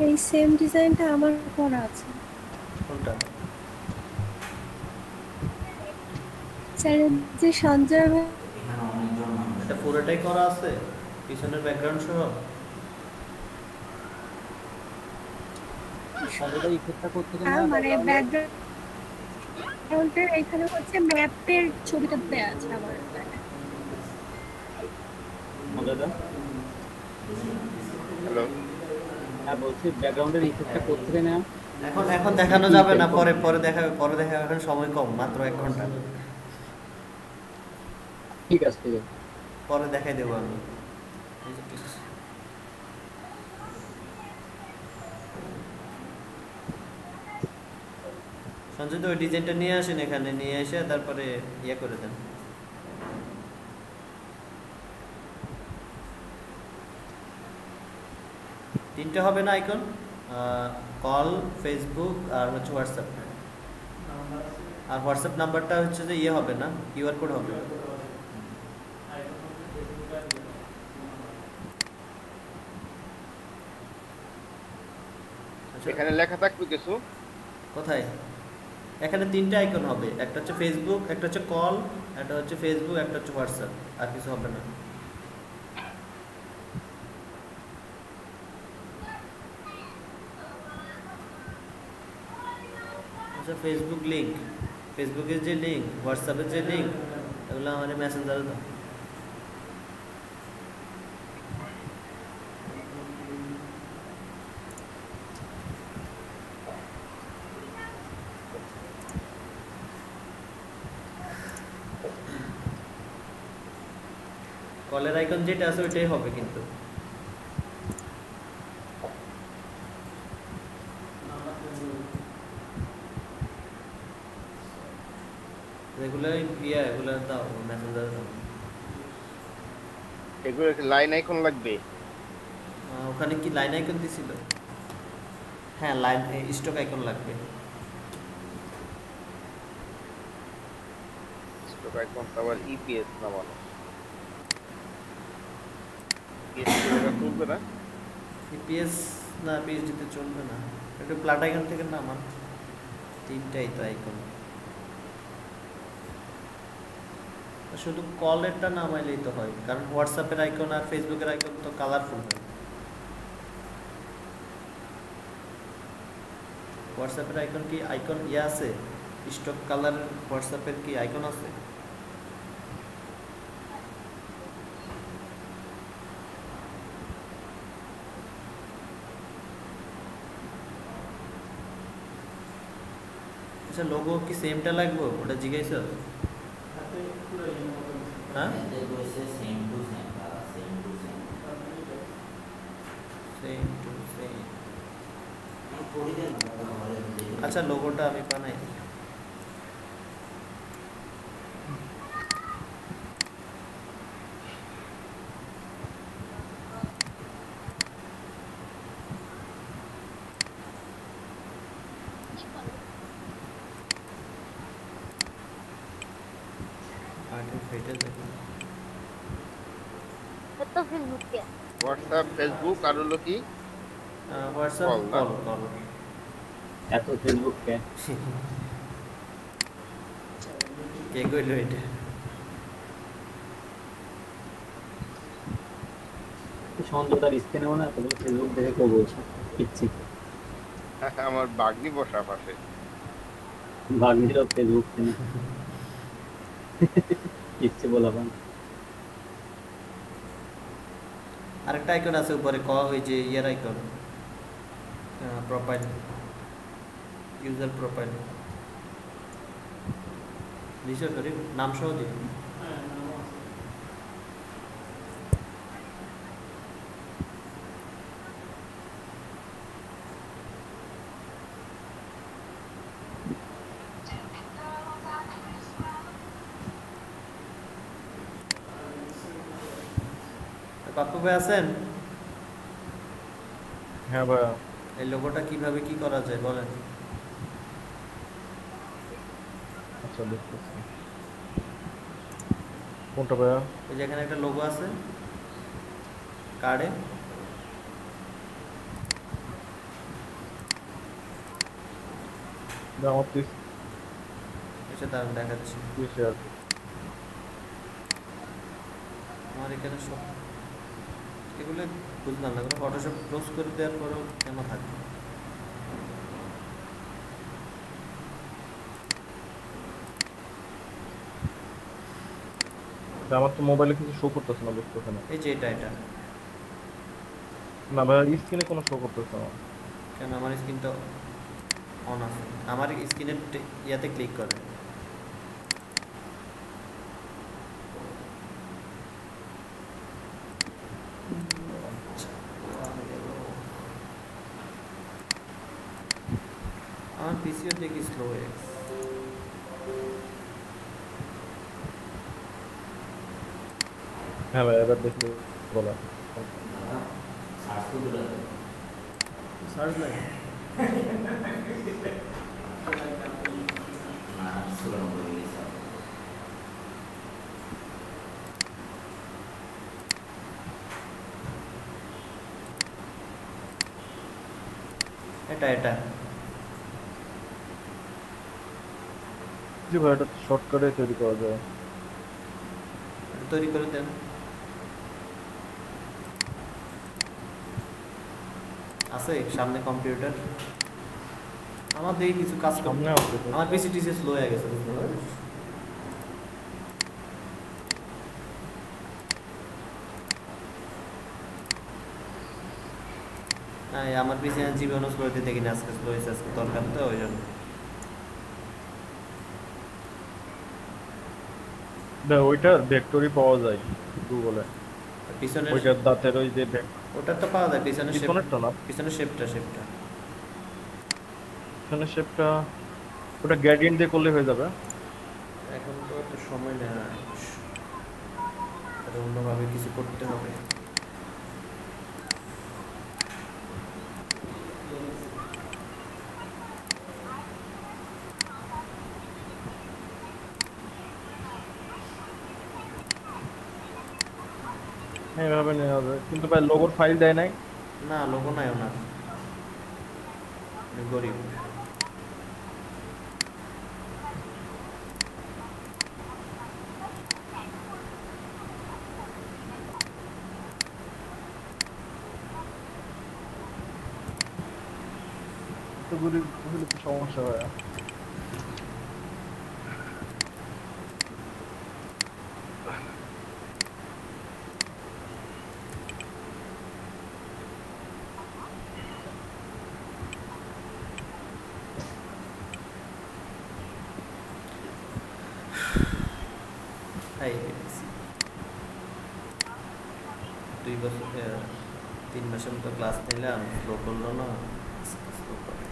এই সেম ডিজাইনটা আমার করা আছে কোনটা? স্যার যে সঞ্জয় ভাই এখানে অনেকজন মানুষ এটা পুরোটাই করা আছে পিছনের ব্যাকগ্রাউন্ড সহ? মানে ব্যাকগ্রাউন্ডের এখানে হচ্ছে ম্যাপের ছবিটা দেয়া আছে আমার হ্যালো, এখন এখন দেখানো যাবে না, পরে পরে দেখাবে, পরে দেখাবে, এখন সময় কম, মাত্র 1 ঘন্টা। ঠিক আছে ঠিক আছে। পরে দেখাই দেবো আমি। সঞ্জয় তো ওই ডিজাইনটা নিয়ে আসেন, এখানে নিয়ে এসে তারপরে ইয়ে করে দেন। তিনটে হবে না আইকন? কল, ফেসবুক আর হচ্ছে হোয়াটসঅ্যাপ। আর হোয়াটসঅ্যাপ নাম্বারটা হচ্ছে যে ইয়ে হবে না, কিউআর কোড হবে। এখানে লেখা থাকবে কিছু? কোথায়? এখানে 3টে আইকন হবে, একটা হচ্ছে ফেসবুক, একটা হচ্ছে কল, একটা হচ্ছে ফেসবুক, একটা হচ্ছে হোয়াটসঅ্যাপ, আর কিছু হবে না। আচ্ছা, ফেসবুক লিঙ্ক, ফেসবুকের যে লিঙ্ক, হোয়াটসঅ্যাপের যে লিঙ্ক, এগুলো আমাদের মেসেঞ্জারে দাও। কলের আইকন যেটা আছে ওইটাই হবে কিন্তু। এগুলো এগুলো দাও, মেসেঞ্জারে দাও। এগুলো লাইন আইকন লাগবে? ওখানে কি লাইন আইকন দিছিল? হ্যাঁ, লাইন স্টক আইকন লাগবে। স্টক আইকন তো আবার ইপিএস নামানো, চলবে না? ইপিএস না, পিএইচডি তে চলবে না। একটু প্লাট আইকন থেকে নামান, 3টাই তো আইকন। শুধু কলেরটা নামাইলেই তো হয়, কারণ হোয়াটসঅ্যাপের আইকন আর ফেসবুকের আইকন তো কালারফুল হয়। হোয়াটসঅ্যাপের আইকন কি আইকন ইয়ে আছে? স্টক কালার হোয়াটসঅ্যাপের কি আইকন আছে? আচ্ছা, লোগো কি সেমটা লাগবে? ওটা জিজ্ঞাসা। হ্যাঁ, same to same, same to same. Same to same. পড়ি দেন। আচ্ছা, লোগোটা আমি বানাই। আগে ফেটে যাবে। तो फेसबुक क्या হোয়াটসঅ্যাপ, ফেসবুক আর হলো কি? হোয়াটসঅ্যাপ, কল না? কল। এত ফেসবুক কে? কে কইলো এটা? সঞ্জয়তার স্ক্রিনে মনে হয় তোমরা ফেসবুক দেখে কেউ বলছো পিচ্ছি। আমার বাগনি বসা পাশে। ভাগ্নিরও ফেসবুক চেনে পিচ্ছি বলাবান। আরেকটা আইকন আছে উপরে, ওই যে ইয়ার আইকন, প্রোফাইল, ইউজার প্রোফাইল। দিছো করি নাম সহ দিই। পাপ্পু ভাই আছেন? হ্যাঁ ভাইয়া। এই লোগোটা কিভাবে কি করা যায় বলেন। আচ্ছা, দেখতেছি। কোনটা ভাইয়া? ওই যে এখানে একটা লোগো আছে কার্ডে, আমার তো এটা দাঁড়ান দেখাচ্ছি। শেয়ার আমার এখানে সব এগুলো বুঝলাম না, ফটোশপ ক্লোজ করে দেওয়ার পরেও কেন থাকবে? আমার তো মোবাইলে কিছু শো করতেছে না, বুঝতেছে না। এই যে এটা না ভাই, স্ক্রিনে কোনো শো করতেছে না। কেন? আমার স্ক্রিনটা অন আছে, আমার স্ক্রিনের ইয়াতে ক্লিক করে। আমার পিসিও দেখি স্লো হয়ে গেছে। হ্যাঁ ভাই, এবার দেখলে বলা। দাদা সার্চ তো দূরে আছে। সার্চ লাগে না ষোলো নম্বর হয়ে গেছে। এটা জি ভাই, এটা শর্টকাটে তৈরি করা যায়। তৈরি করে দেন। আছে সামনে কম্পিউটার? আমার দেখি কিছু কাজ করে। সামনে আছে তো। আমার পিসি টিসি স্লো হয়ে গেছে, বুঝতে পারছিস? হ্যাঁ, আমার পিসি জীবনও স্লো হতে দেখি না, আজকে স্লো হয়েছে, আজকে দরকার তো ওই জন্য। না, ওইটা ভেক্টরই পাওয়া যায় গুগলে। পিছনের ওইটার দাঁতের ওই যে ওটা তো পাওয়া যায়, পিছনের শেপ, পিছনেরটা না, পিছনের শেপটা পিছনের শেপটা ওটা গ্রেডিয়েন্ট দিয়ে করলে হয়ে যাবে। এখন তো একটু সময় নেই, আর অন্যভাবে কিছু করতে হবে। হ্যাঁ, এভাবে নেওয়া যায়, কিন্তু ভাই লোগোর ফাইল দেয় নাই। না, লোগো নাই ওনার, উনি গরিব। তো গরিব হলে তো সমস্যা হয়। এই 2 বছর 3 মাসের মতো ক্লাস নিলাম, স্লো করলো না, স্লো করে।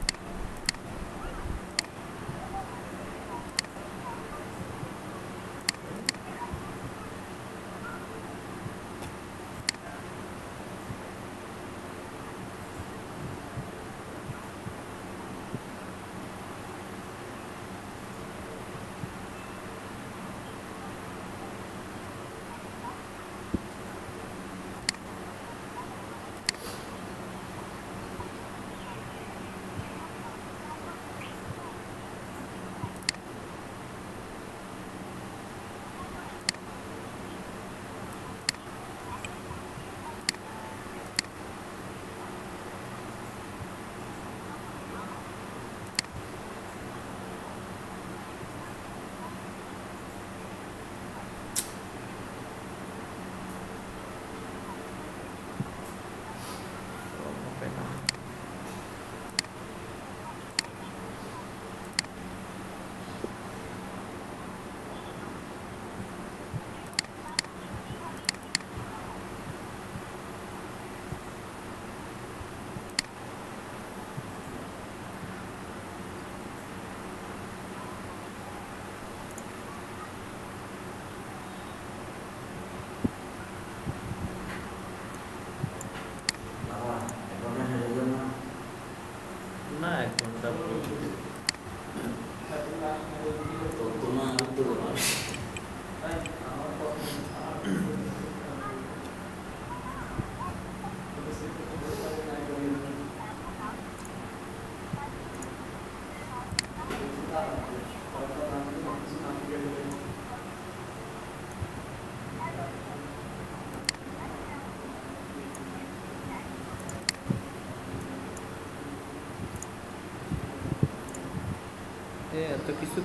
এত কিছু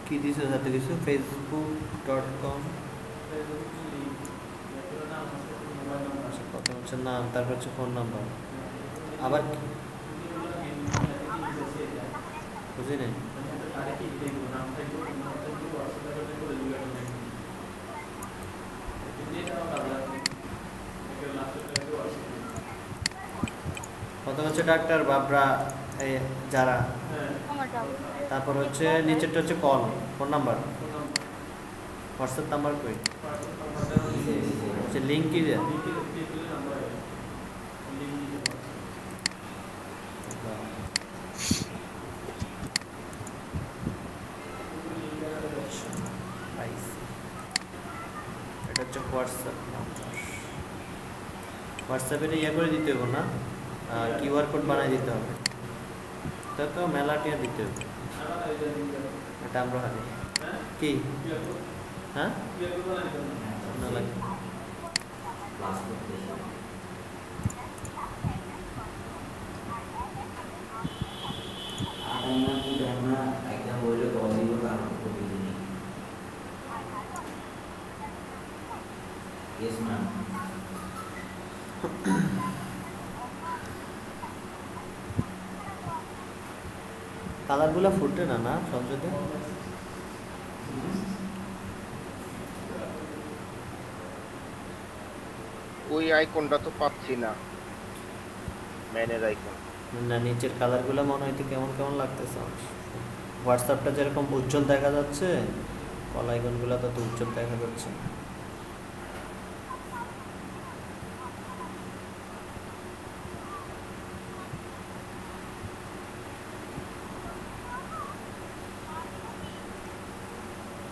কি দিছে এত কিছু facebook.com প্রথম হচ্ছে নাম, তারপর হচ্ছে ফোন নাম্বার, আবার কি বুঝি নাই। প্রথম হচ্ছে ডাক্তার বাবরা যারা, তারপর হচ্ছে নিচেরটা হচ্ছে call, phone number, WhatsApp number কই লিঙ্ক কি দেয়? এটা হচ্ছে হোয়াটসঅ্যাপ নাম্বার। হোয়াটসঅ্যাপে ইয়ে করে দিতে হবে না, কিউআর কোড বানিয়ে দিতে হবে, তা তো মেলাটিয়া দিতে হবে। এটা আমরা হারি কি হ্যাঁ না লাগে। ক্লাস করতে আমরা একটা বইলে পজিটিভ কারণ প্রতিদিনই ইয়েস ম্যাম। কালারগুলো ফুটে না না সঞ্জয়তে? ওই আইকনটা তো পাচ্ছি না, ম্যানের আইকন। না নিচের কালারগুলো মনে হইতে কেমন কেমন লাগতেছে। হোয়াটসঅ্যাপটা যেরকম উজ্জ্বল দেখা যাচ্ছে, কল আইকনগুলো তত উজ্জ্বল দেখা যাচ্ছে।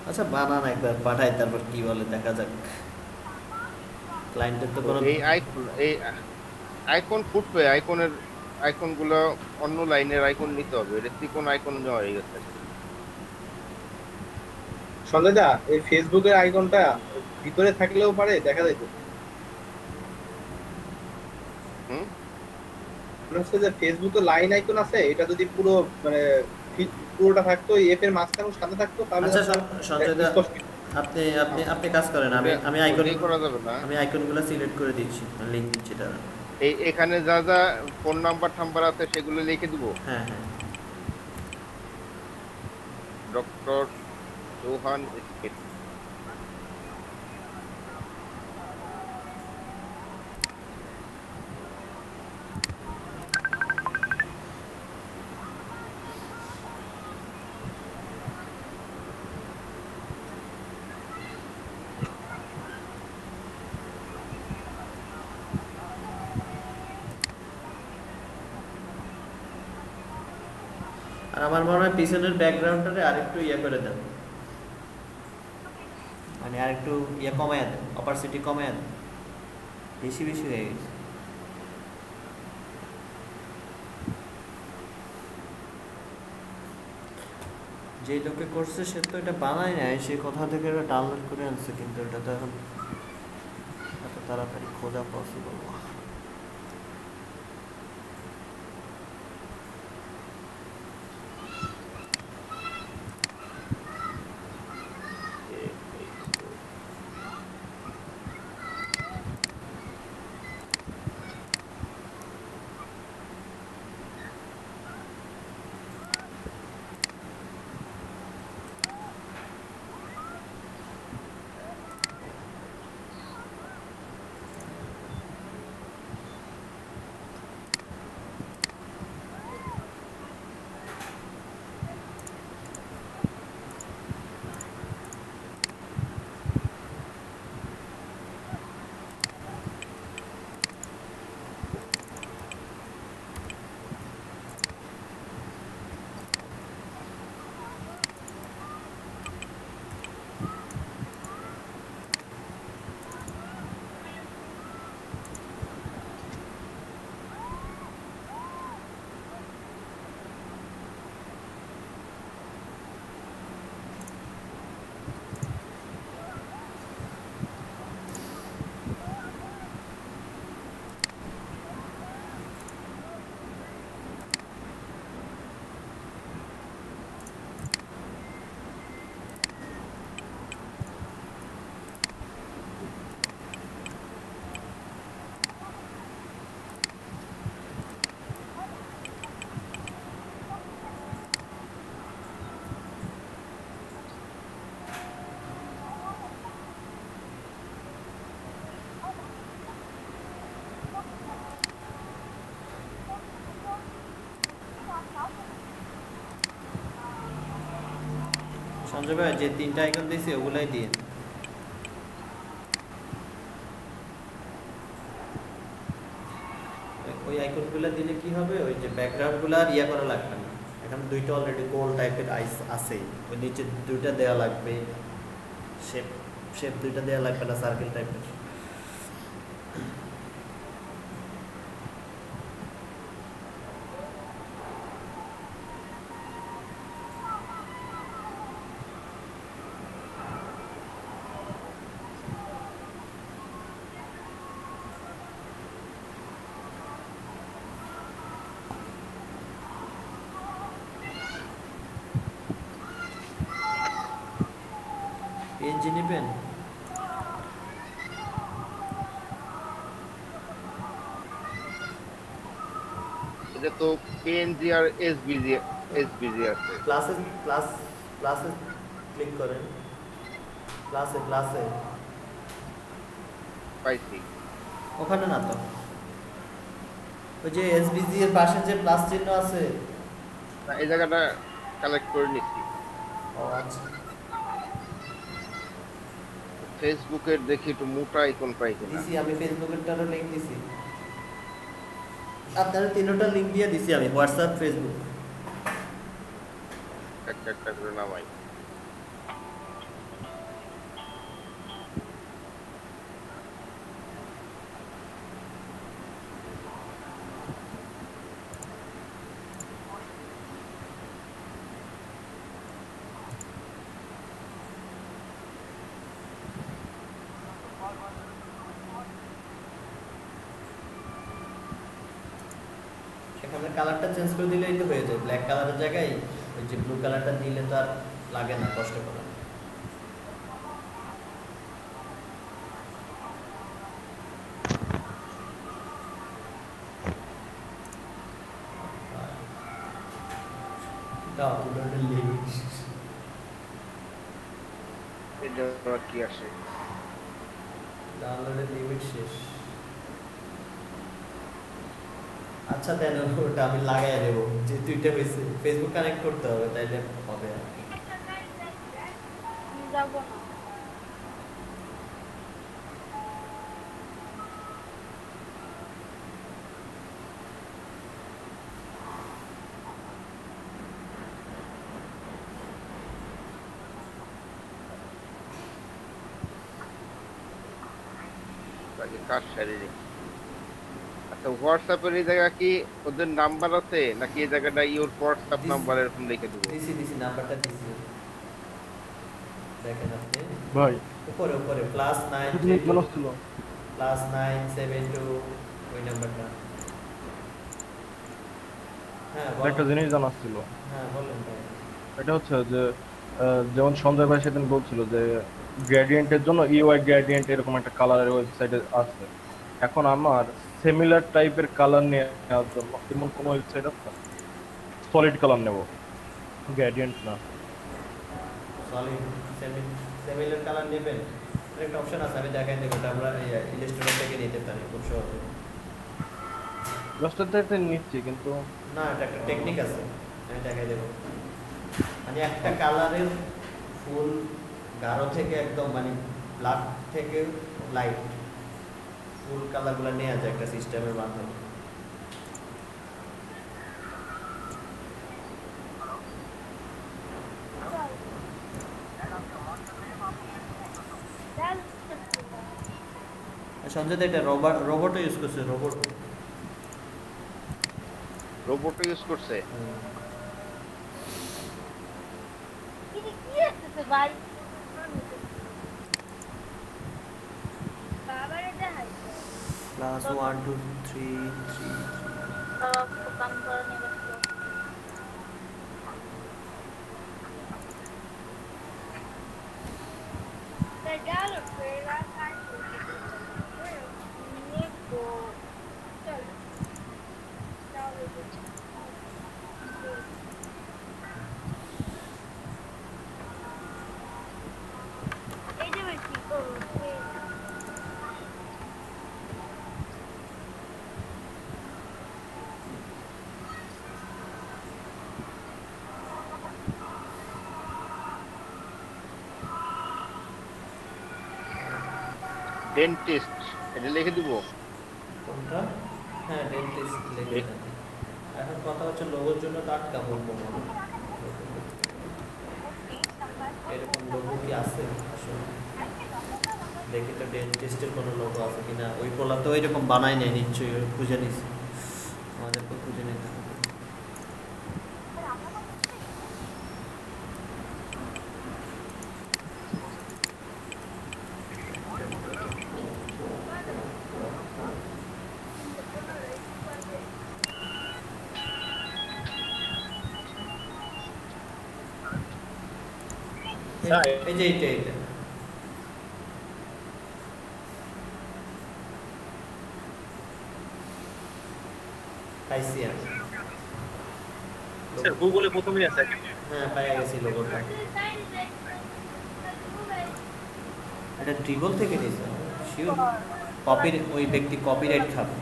আচ্ছা বানান একবার পাঠাই, তারপর কি বলে দেখা যাক। ক্লায়েন্টের তো কোনো এই আইকন ফুটবে, আইকনগুলো অন্য লাইনের আইকন নিতে হবে। এটা কোন আইকন নেওয়া হয়ে গেছে। সঞ্জয় দা, এই ফেসবুকের আইকনটা ভিতরে থাকলেও পারে দেখা যায় তো? মনে হচ্ছে যে ফেসবুকে লাইন আইকন আছে, এটা যদি পুরো মানে পুরোটা থাকতো, এফ এর মাঝখানে সাথে থাকতো তাহলে। আচ্ছা সঞ্জয় দা, আপনি আপনি আপনি কাজ করেন, আমি আইকন করা যাবে না। আমি আইকনগুলো সিলেক্ট করে দিচ্ছি, লিংক দিচ্ছি তারা। এখানে যা যা ফোন নাম্বার আছে সেগুলো লিখে দিব। হ্যাঁ হ্যাঁ, ডক্টর চৌহান স্মিথ। আর আমার মনে হয় পিছনের ব্যাকগ্রাউন্ডটারে আরেকটু ইয়ে করে দেন, মানে আরেকটু ইয়ে কমায় দেন, অপারসিটি কমায় দেন, বেশি বেশি হয়ে গেছে। যে লোকে করছে সে তো এটা বানায় নাই, সে কোথা থেকে এটা ডাউনলোড করে আনছে, কিন্তু এটা তো এখন এত তাড়াতাড়ি খোঁজা পসিবল না। সঞ্জয় ভাই যে তিনটা আইকন দিয়েছি ওগুলাই দিন। ওই আইকনগুলো দিলে কি হবে, ওই যে ব্যাকগ্রাউন্ডগুলো আর ইয়া করা লাগবে না। এখানে দুইটা অলরেডি গোল টাইপের আইস আছে, ওই নিচে দুইটা দেওয়া লাগবে, শেপ শেপ দুইটা দেওয়া লাগবে না সার্কেল টাইপের। PNG নেবেন? এটা তো পিএনজি আর এসবিজি আছে। প্লাসে প্লাসে ক্লিক করেন, প্লাসে পাইছি। ওখানে না তো, ওই যে এসবিজি এর পাশে যে প্লাস চিহ্ন আছে, না এই জায়গাটা কালেক্ট করে নিছি। ও আচ্ছা। ফেসবুকের দেখি একটু মোটা আইকন পাই কিনা। দিছি আমি ফেসবুকেরটারও লিংক দিছি, আপনার তিনটা লিংক দিয়ে দিছি আমি, হোয়াটসঅ্যাপ ফেসবুক। একটা একটা করে নামাই। এখানে কালারটা চেঞ্জ করে দিলেই তো হয়ে যায়, ব্ল্যাক কালারের জায়গায় ওই যে ব্লু কালারটা দিলে তো আর লাগে না কষ্ট করা। ডাউনলোডের লিংক, এটা কি আসে? ডাউনলোডের লিমিট শেষ। আচ্ছা দেন, ওটা আমি লাগাই দেবো, যে দুইটা হয়েছে ফেসবুক কানেক্ট করতে হবে, তাইলে হবে। যাবো না। আগে কাজ সারি রে। আচ্ছা হোয়াটসঅ্যাপের এই জায়গা কি ওদের নাম্বার আছে নাকি এই জায়গাটা ইওর হোয়াটসঅ্যাপ নাম্বার এরকম লিখে দেবো? দিছি নাম্বারটা দিছি, দেখেন আপনি ভাই উপরে কিছু জিনিস মনে হচ্ছিল। +972 ওই নাম্বারটা। হ্যাঁ একটা জিনিস জানার ছিল, হ্যাঁ বলেন ভাই। এটা হচ্ছে যে যেমন সঞ্জয় ভাই সেদিন বলছিল যে গ্রেডিয়েন্টের জন্য ইউআই গ্রেডিয়েন্ট এরকম একটা কালারের ওয়েবসাইটে আছে। এখন আমার সিমিলার টাইপের কালার নেওয়ার জন্য এমন কোনো ওয়েবসাইট আছে? সলিড কালার নেব, গ্রেডিয়েন্ট না। সলিড সিমিলার কালার নেবেন, একটা অপশন আছে আমি দেখাই দেবো, এটা আমরা ইলাস্ট্রেটর থেকে নিতে পারি খুব সহজে। ইলাস্ট্রেটরতে নিচ্ছি কিন্তু না, এটা একটা টেকনিক আছে, আমি দেখাই দেবো। মানে একটা কালারের ফুল গাঢ় থেকে একদম মানে ব্ল্যাক থেকে লাইট ফুল কালারগুলো নেওয়া যায় একটা সিস্টেমের মাধ্যমে। সঞ্জয় দা এটা রোবটও ইউজ করছে, রোবট ইউজ করছে। ভাই বাবার এটা হাই +1 2 3 3 কাম করে নেবে তো ডালো ফেরা কাজ করতে নেবো চল ডালো এই যে কি করব ডেন্টিস্ট এটা লিখে দিব। কোনটা? হ্যাঁ, ডেন্টিস্ট লিখে দেন। এখন কথা হচ্ছে লোগোর জন্য টাটকা বলবো মনে হয়। এরকম লোগো কি আছে আসলে? দেখি তো ডেন্টিস্টের কোনো লোগো আছে কিনা। ওই পোলা তো এরকম বানাই নেই নিশ্চয়ই, ওই খুঁজে নিছি, আমাদেরকে খুঁজে নিতে হবে। এই যে এইটা পাইছি আমি। গুগলে প্রথমেই আছে। হ্যাঁ, পাইয়া গেছি লোগোটা। এটা ড্রিবল থেকে নিয়েছে শিওর? কপির ওই ব্যক্তি কপিরাইট খাবে।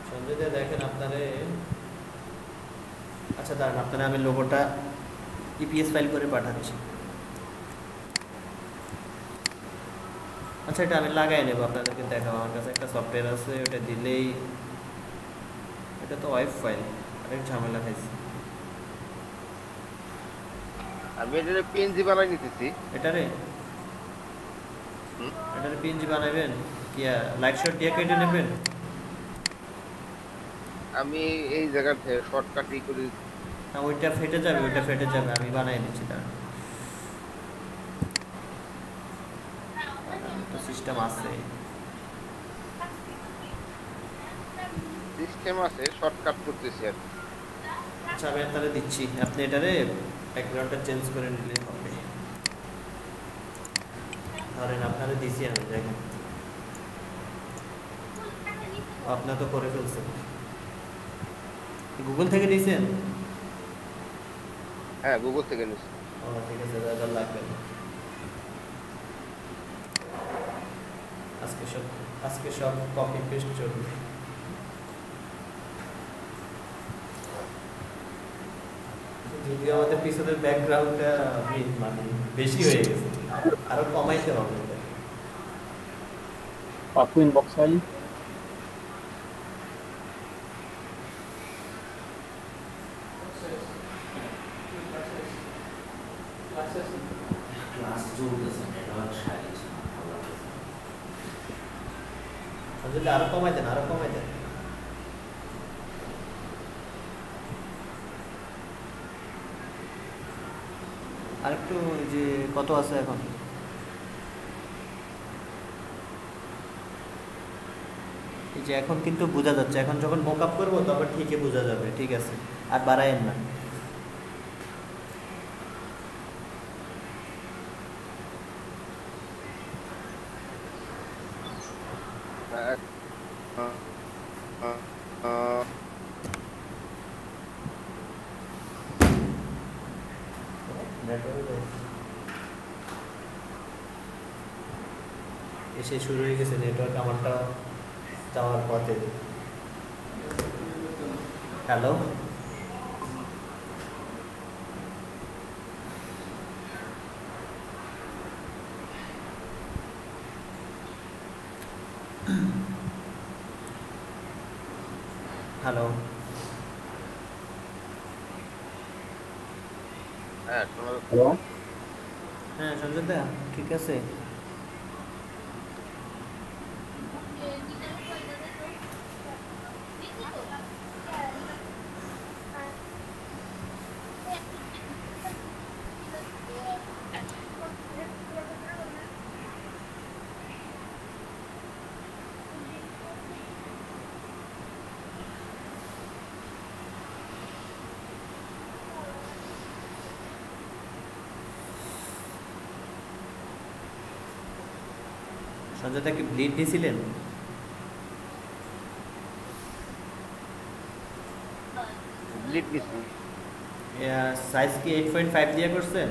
সঞ্জয় দা দেখেন আপনারে, আচ্ছা দাঁড়ান, আপনারা আমি লোগোটা ইপিএস ফাইল করে পাঠাচ্ছি। আচ্ছা, এটা আমি লাগাই নেব, আপনাদেরকে দেখাবো। আমার কাছে একটা সফটওয়্যার আছে, ওটা দিলেই, এটা তো ওয়েব ফাইল, আরেক ঝামেলা খাইছি। আমি এটা পিএনজি বানাই নিতেছি। এটারে পিএনজি বানাবেন কি? লাইট শট দিয়ে কেটে নেবেন? আমি এই জায়গাতে শর্টকাট ই করে না, ওইটা ফেটে যাবে, আমি বানাই দিচ্ছি। তার তো সিস্টেম আছে, শর্টকাট করতেছি আর কি। আচ্ছা, আমি আপনারা দিচ্ছি, আপনি এটারে ব্যাকগ্রাউন্ডটা চেঞ্জ করে নিলে হবে। ধরেন আপনারা দিচ্ছি আমি, দেখেন আপনার তো করে ফেলছেন। গুগল থেকে দিয়েছেন? হ্যাঁ, গুগল থেকে নিচ্ছি। ও ঠিক আছে, দাদা লাগবে না। আজকে সব কপি পেস্ট চলবে। যদিও আমাদের পিছনের ব্যাকগ্রাউন্ডটা মানে বেশি হয়ে গেছে, আরো কমাইতে হবে। পাপু ইনবক্স ফাইল ক্লাস চলতেছে, নেটওয়ার্ক সারিয়েছে না, ভালো লাগছে। যদি আরো কমাই দেন, আরেকটু। যে কত আছে এখন? এই যে এখন কিন্তু বোঝা যাচ্ছে, এখন যখন মক আপ করবো তখন ঠিকই বোঝা যাবে। ঠিক আছে, আর বাড়ায়েন না। এসে শুরু হয়ে গেছে নেটওয়ার্ক, আমারটা যাওয়ার পথে। হ্যালো, হ্যালো, হ্যাঁ, শোনা যাচ্ছে। হ্যালো হ্যাঁ সঞ্জয় দা, ঠিক আছে। সঞ্জয় দা কি ব্লিড দিয়েছিলেন? ব্লিড নিছি। সাইজ কি 8.5 দিয়ে করছেন?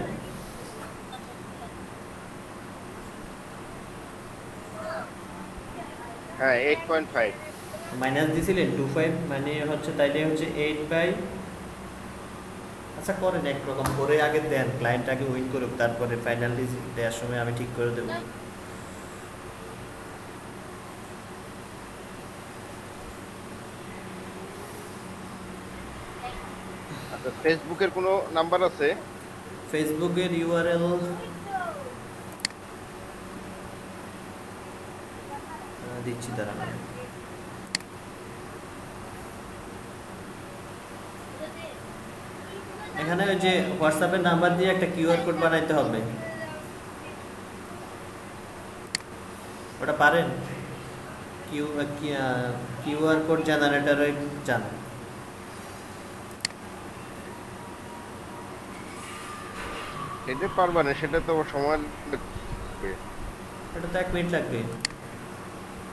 হ্যাঁ 8.5 মাইনাস দিছিলেন 25 মানে হচ্ছে তাইলে হচ্ছে 8 বাই আচ্ছা করেন একরকম করে আগে দেন, ক্লায়েন্ট আগে উইন করুক, তারপরে ফাইনালি দেওয়ার সময় আমি ঠিক করে দেবো। আচ্ছা ফেসবুকের কোনো নাম্বার আছে? ফেসবুকের ইউআরএল দিচ্ছি দাঁড়ান। এখানে ওই যে হোয়াটসঅ্যাপের নাম্বার দিয়ে একটা কিউআর কোড বানাইতে হবে, ওটা পারেন? কিউআর কোড জেনারেটরে যান। সেটা পারবা না, সেটা তো সময় লাগবে। এটা তো 1 মিনিট লাগবে।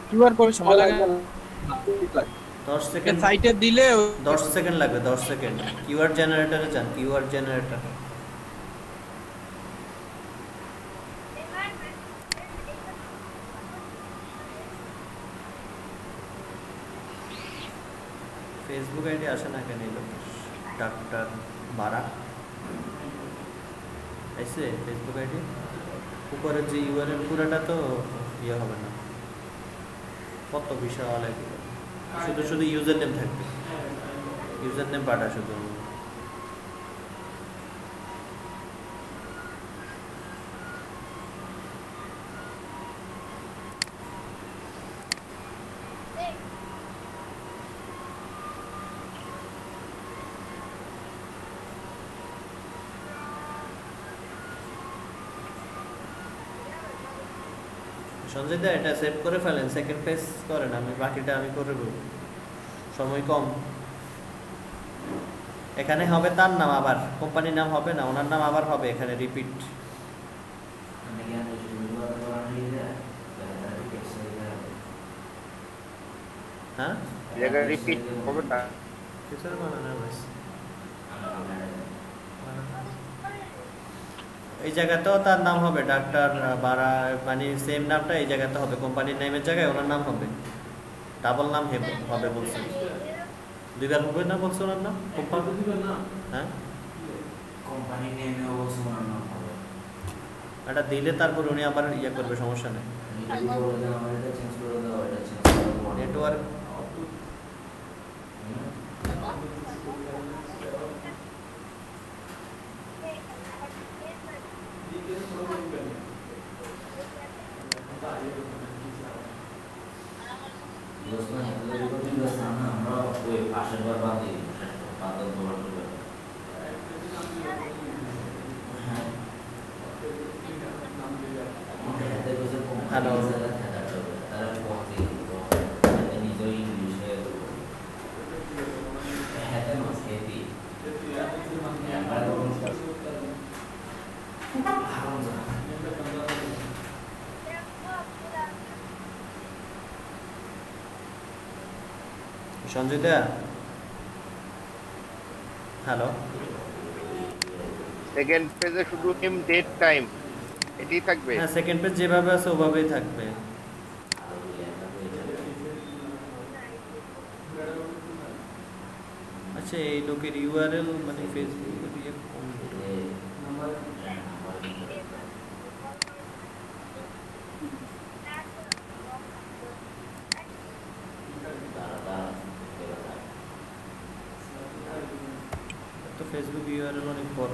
কিউআর কোড সময় লাগে 10 সেকেন্ড সাইটে দিলে 10 সেকেন্ড লাগবে, 10 সেকেন্ড। কিওয়ার্ড জেনারেটরে যান, কিওয়ার্ড জেনারেটর। ফেসবুক আইডি আসে না কেন? এই লোক ডাক্তার বারা আইসে ফেসবুক আইডি উপরে যে ইউআরএল পুরাটা তো ইয়ে হবে না, কত বিশাল এগুলো, শুধু শুধু ইউজার নেম থাকবে, ইউজার নেম পাঠা শুধু। সঞ্জয় দা এটা সেভ করে ফেলেন, সেকেন্ড পেজ করেন, আমি বাকিটা আমি করে দেবো, সময় কম। এখানে হবে তার নাম, আবার কোম্পানির নাম হবে না, ওনার নাম আবার হবে এখানে রিপিট। হ্যাঁ জায়গা রিপিট হবে না, কিসের বানানো হয়েছে? এই জায়গাতেও তার নাম হবে ডাক্তার বারা, মানে সেম নামটা এই জায়গাতে হবে, কোম্পানির নামের জায়গায় ওনার নাম হবে, ডাবল নাম হবে বলছে, দুইবার হবে না বলছে ওনার নাম কোম্পানি। হ্যাঁ কোম্পানির নেমেও বলছে ওনার নাম হবে। এটা দিলে তারপর উনি আবার ইয়ে করবে, সমস্যা নেই। নেটওয়ার্ক আমরা ওই পাশের বার বাদ দিই, বাদল ব্যবহার করবে। হ্যালো নিজেই ইংলিশে হাতে মাছ খেতে সঞ্জয় দা, হ্যালো, সেকেন্ড পেজে শুধু নেম ডেট টাইম এটাই থাকবে। হ্যাঁ সেকেন্ড পেজ যেভাবে আছে ওভাবেই থাকবে। আচ্ছা এই লোকের ইউআরএল মানে ফেসবুকের ইয়ে কোন তো ফেসবুক ইউআরএল অনেক বড়,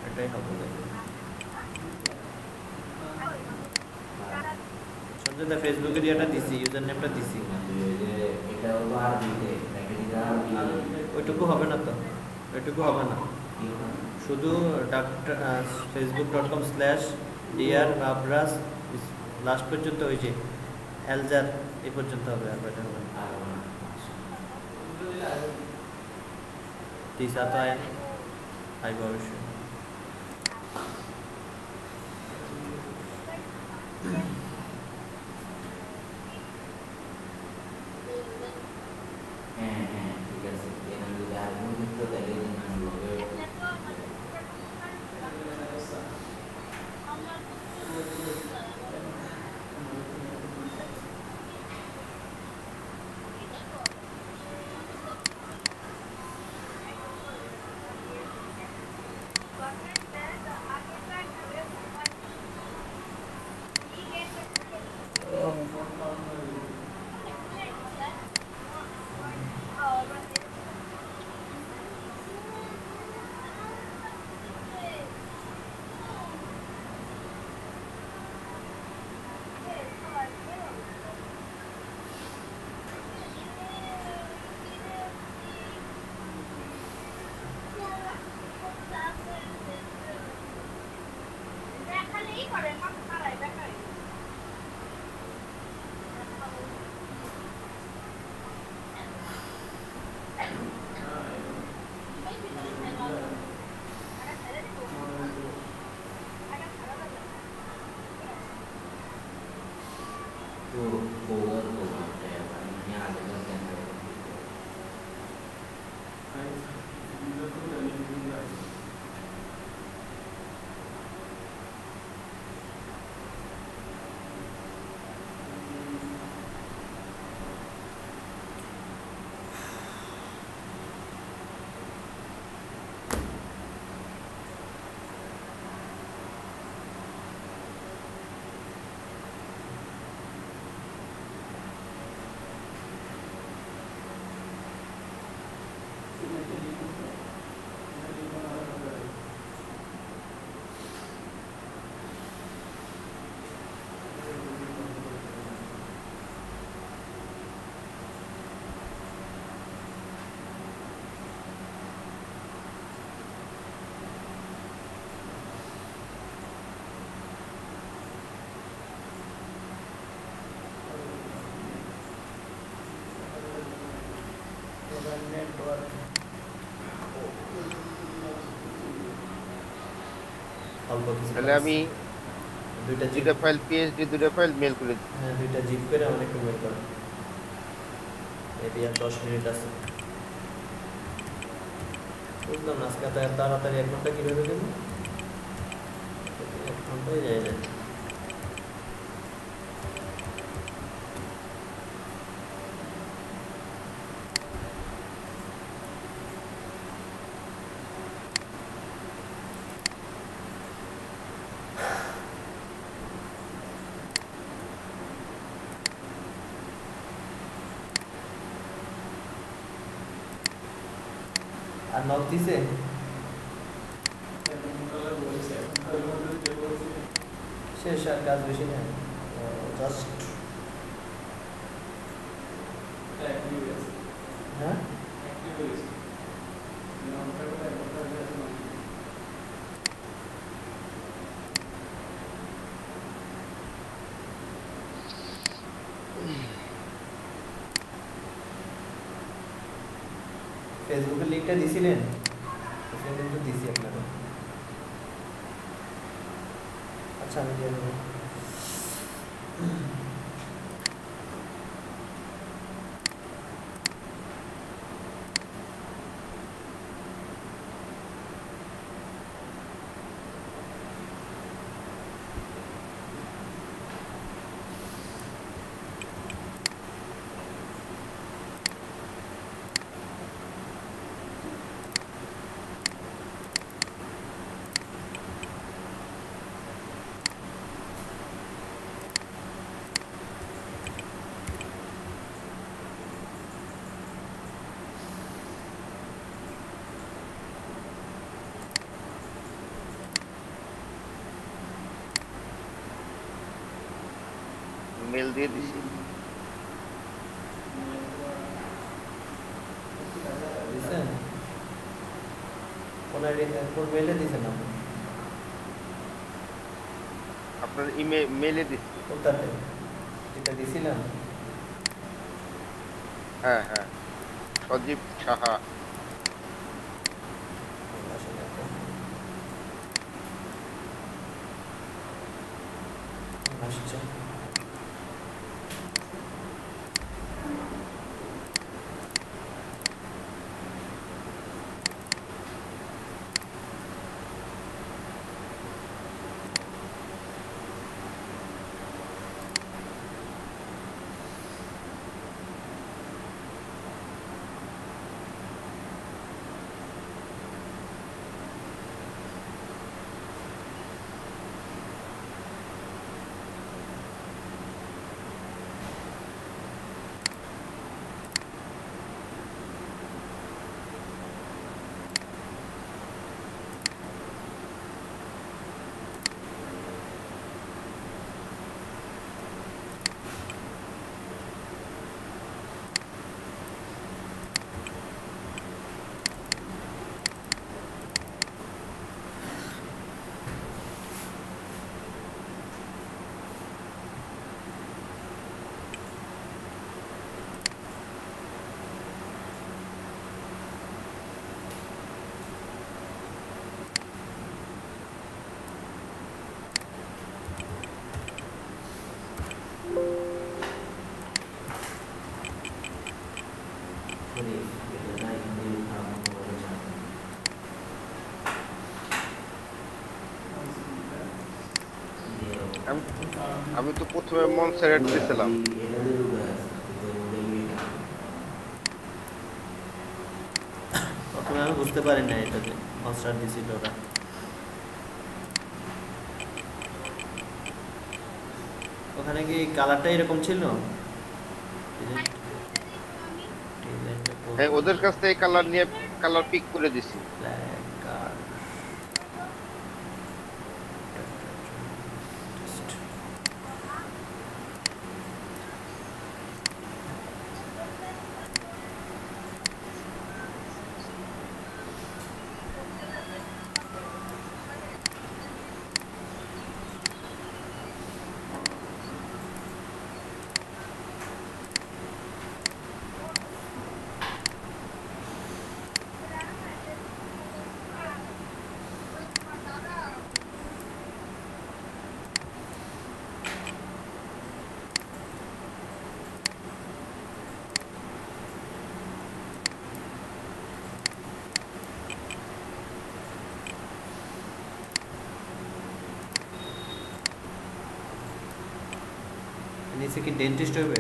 এটাই হবে। সঞ্জয় দা ফেসবুকের ইয়েটা দিছি, ইউজার নেমটা দিছি, এটাও তো আর দিতে ওইটুকু হবে না তো, ওইটুকু হবে না, শুধু ডাক্তার facebook.com/dr babras লাস্ট পর্যন্ত ওই যে এলজার এই পর্যন্ত হবে, আর এটা হবে না। তিসা তো আইব অবশ্যই। হ্যাঁ হ্যাঁ ঠিক আছে, এখানে যদি আর কোনো ক্ষেত্রে তাহলে तो ओवर हो गया है भाई यहाँ आगे के अंदर অল্প কিছু তাহলে আমি দুইটা জিপ দুইটা ফাইল পিএইচডি দুইটা ফাইল মেল করে দিই। হ্যাঁ দুইটা জিপ করে আমার একটু মেল করো মেবি আর 10 মিনিট আছে বুঝলাম না আজকে এত তাড়াতাড়ি 1 ঘন্টা কিভাবে গেল 1 ঘন্টাই যায় না আর নক দিছে শেষ আর কাজ বেশি না জাস্ট হ্যাঁ ফেসবুকের লিংকটা দিছিলেন সেটা কিন্তু দিছি আপনাকে আচ্ছা আমি দিয়ে দেবো মেল দিয়ে দিছি। দিছেন কোন আইডি কোন মেইলে দিছেন আপনি আপনার মেলে দিছি। কোনটাতে এটা দিছিলাম হ্যাঁ হ্যাঁ সজীব সাহা। আসছে আমি আমি তো প্রথমে মনসেরেট দিয়েছিলাম। এটা দিয়ে রুবে আছে তো দেখবি প্রথমে আমি বুঝতে পারি না এটাতে মাস্টার দিছিল ওরা। ওখানে কি কালারটা এরকম ছিল? হ্যাঁ, ওদের কাছ থেকে কালার নিয়ে কালার পিক করে দিছি। ব্ল্যাক কার্ড নিচে কি ডেন্টিস্ট হবে?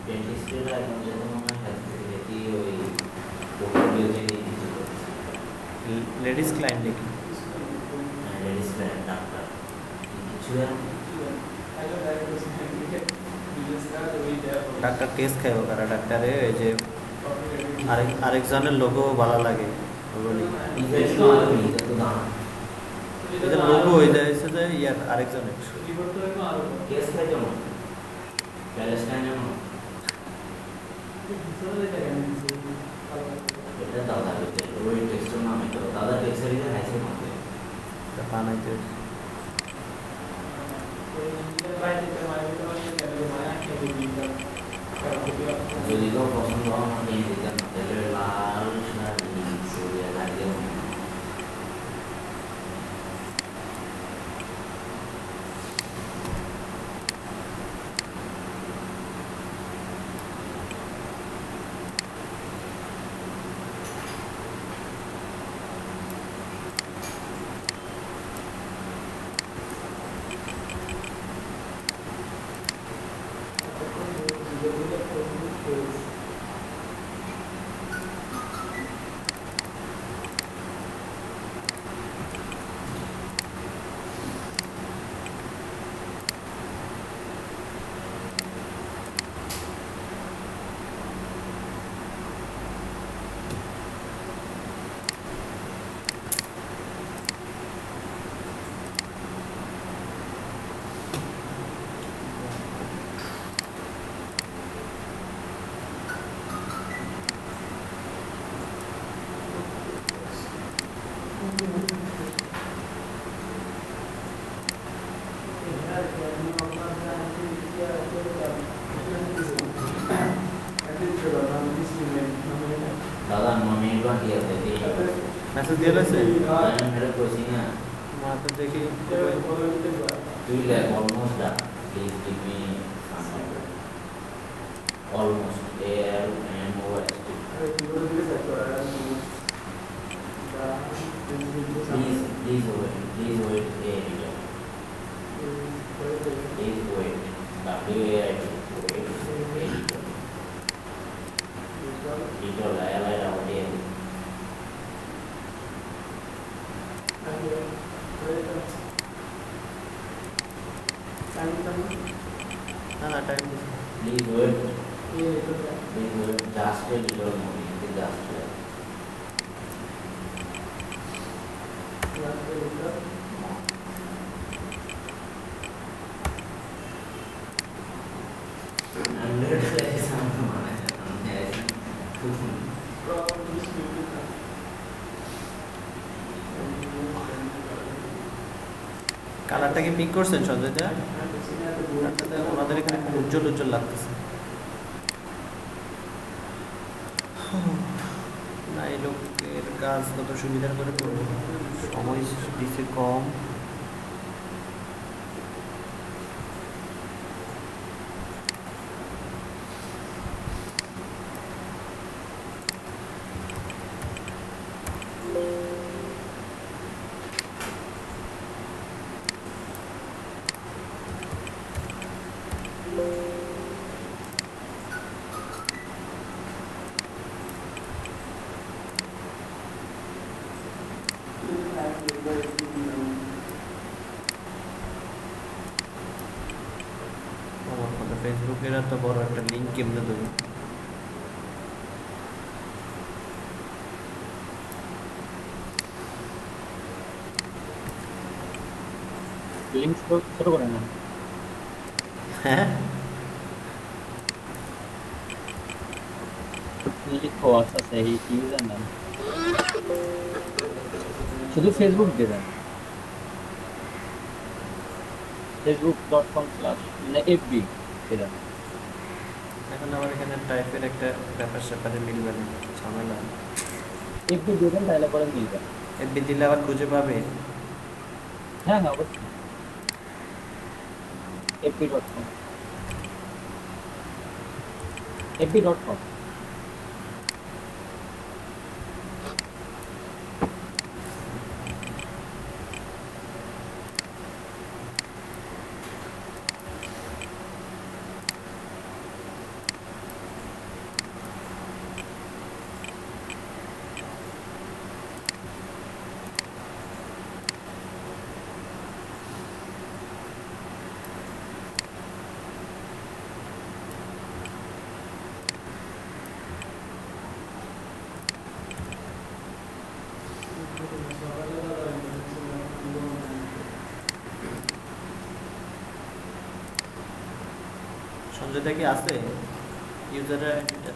ডেন্টিস্টরা এখন যেন মনে হয় কি ওই পোর্টফোলিও থেকে কিছু লেডিস ক্লায়েন্ট নাকি? লেডিস ডাক্তার কিছু ডাক্তার কেস খাইব কারা ডাক্তারে ওই যে আরেকজনের লোগো ভালো লাগে এদের লোগো হয়ে যাচ্ছে যে ইয়ার আরেকজনের কেস খাই যেমন প্যালেস্টাইন যেমন এটা দাদা ওই টেক্সটের নাম এটা দাদা টেক্সটারই হাইছে মাত্র বানাইতে যদি কেউ পছন্দ হয় আমাকে দিতেন না তাহলে লাল শাড়ি সরিয়ে লাগিয়ে दादा मम्मी को दिया था कि मैसेज दिया वैसे मेरे को सी ना मैं तो देखी तू ले almost that please give me almost air and over please wait a please wait W A I T itu layar awal dia ना time please wait just wait little more just wait কালারটা কি pick করছেন সঞ্জয় দা? আমাদের এখানে খুব উজ্জ্বল উজ্জ্বল লাগতেছে না। এই লোকের কাজ কত সুবিধার করে করবো, সময় দিচ্ছে কম। ফেসবুকের এত বড় একটা লিঙ্ক কেমনে দেবো? লিংক ছোট করে না। হ্যাঁ লিখো আস্তে এই ইউজার নাম শুধু ফেসবুক দিয়ে দেন, facebook.com/ মানে fb দিয়ে দেন। এখন আমার এখানে টাইপের একটা ব্যাপার স্যাপারে মিলবে না, ঝামেলা। fb দিয়ে দেন তাহলে পরে মিলবে। এফবি দিলে আবার খুঁজে পাবে? হ্যাঁ হ্যাঁ অবশ্যই fb.com fb.com সঞ্জয়দা কি আছে ইউজারের আইডিটা?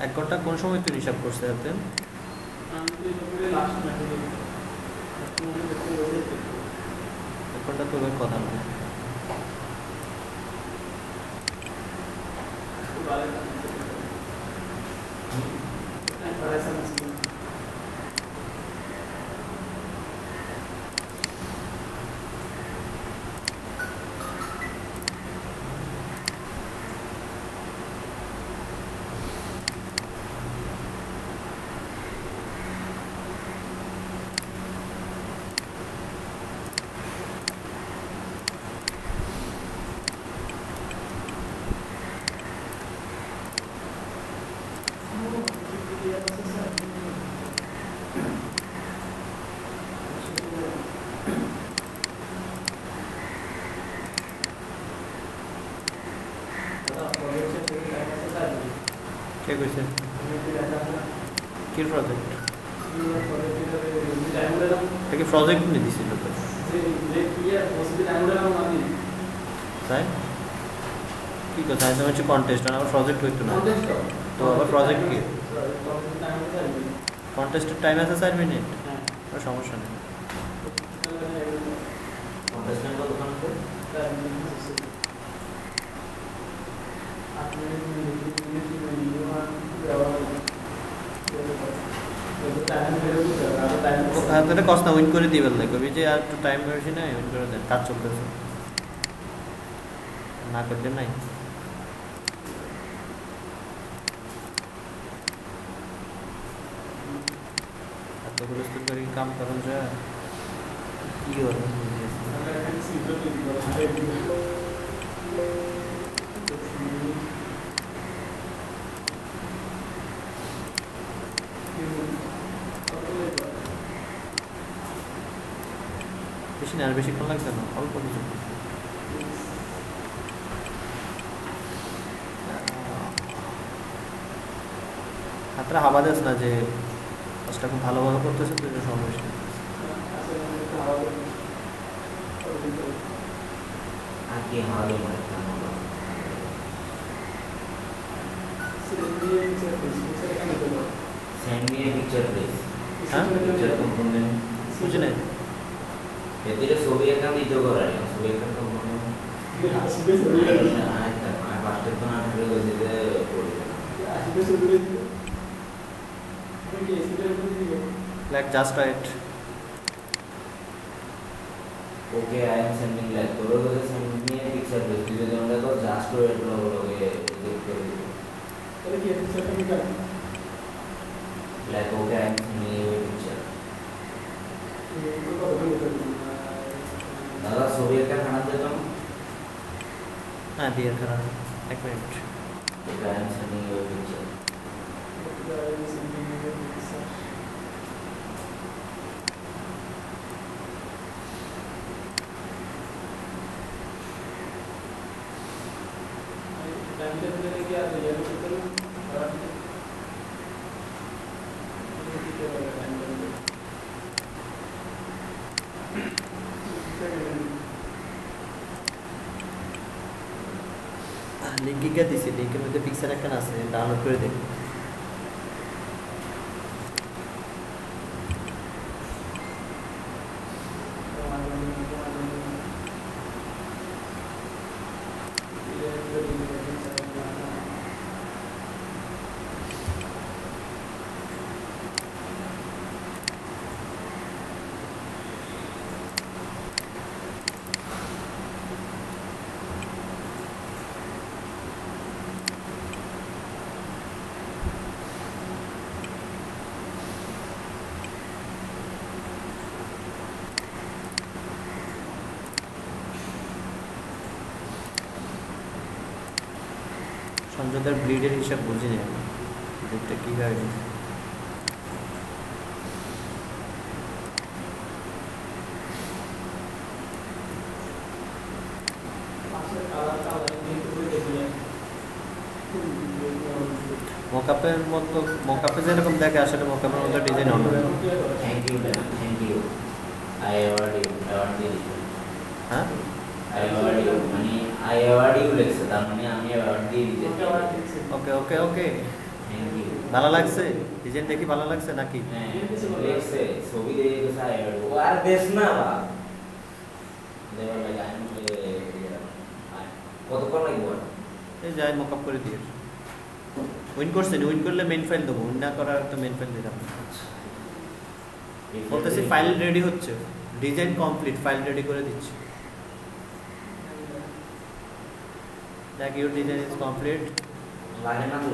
এক ঘন্টা কোন সময় তুই হিসাব করছে আপনি? এক ঘন্টা তো ওই কথা না। কে কইছে? কি প্রজেক্ট? এটা কি প্রজেক্ট নিয়ে দিছিল তো? তাই কি কথা? এটা হচ্ছে কন্টেস্ট, আর আমার প্রজেক্ট হইতো না তো। আবার প্রজেক্ট কি? কন্টেস্টের টাইম আছে 4 মিনিট, সমস্যা নেই। তাহলে কষ্ট উইন করে দিবেন না, কবি যে আর একটু টাইম বেশি নাই, উইন করে দেন, কাজ চলতেছে না করতে নাই। এতগুলো করে কাম করেন যায় কি হবে? বেশি না, আর বেশিক্ষণ লাগবে না, অল্প কিছু। হাতটা হাওয়া দেস না যে কাজটা খুব ভালোভাবে করতেছে তো, এটা সমস্যা। আগে হাওয়া মানে send me a picture please. হ্যাঁ Picture component. বুঝি নাই। এদিকে ছবি একটা দিতে পারে, ছবি একটা component. ফার্স্টের তো না ফেলে হয়েছে যে like just right okay I am sending like তোর কাছে send me a picture please তুই যদি আমরা তো জাস্ট রাইট লোকে চেক করে দিবি তাহলে কি পিকচারটা কি করে like okay I am sending you a picture দাদা ছবি একটা খানা দে তো হ্যাঁ বিয়ের খানা এক minute okay I am sending you a picture লিঙ্কে গিয়ে দিছি লিঙ্কের মধ্যে পিকচার একটা আছে ডাউনলোড করে দেখ সঞ্জয়দার ব্লিডের হিসাব বুঝি না ব্লিডটা কীভাবে মকআপের মতো মকআপে যেরকম দেখে আসলে মকআপের মতো ডিজাইন অন্য থ্যাংক ইউ আই অ্যাওয়ার্ড দিয়ে হ্যাঁ মানে আই অ্যাওয়ার্ড ইউ লেখছে তার মানে আমি অ্যাওয়ার্ড দিয়ে দিতে ওকে ওকে ওকে থ্যাংক ইউ ভালো লাগছে ডিজাইন দেখি ভালো লাগছে নাকি হ্যাঁ লেখছে ছবি দেখে গেছে আই অ্যাওয়ার্ড ও আর দেশ না বা দেওয়ার লাগে আমি কতক্ষণ লাগবে এই যাই মকআপ করে দিয়ে উইন করছেন উইন করলে মেইন ফাইল দেবো উইন না করার তো মেইন ফাইল দিলাম বলতেছি ফাইল রেডি হচ্ছে ডিজাইন কমপ্লিট ফাইল রেডি করে দিচ্ছি দেখ ইউর ডিজাইন ইজ কমপ্লিট লাগে না তো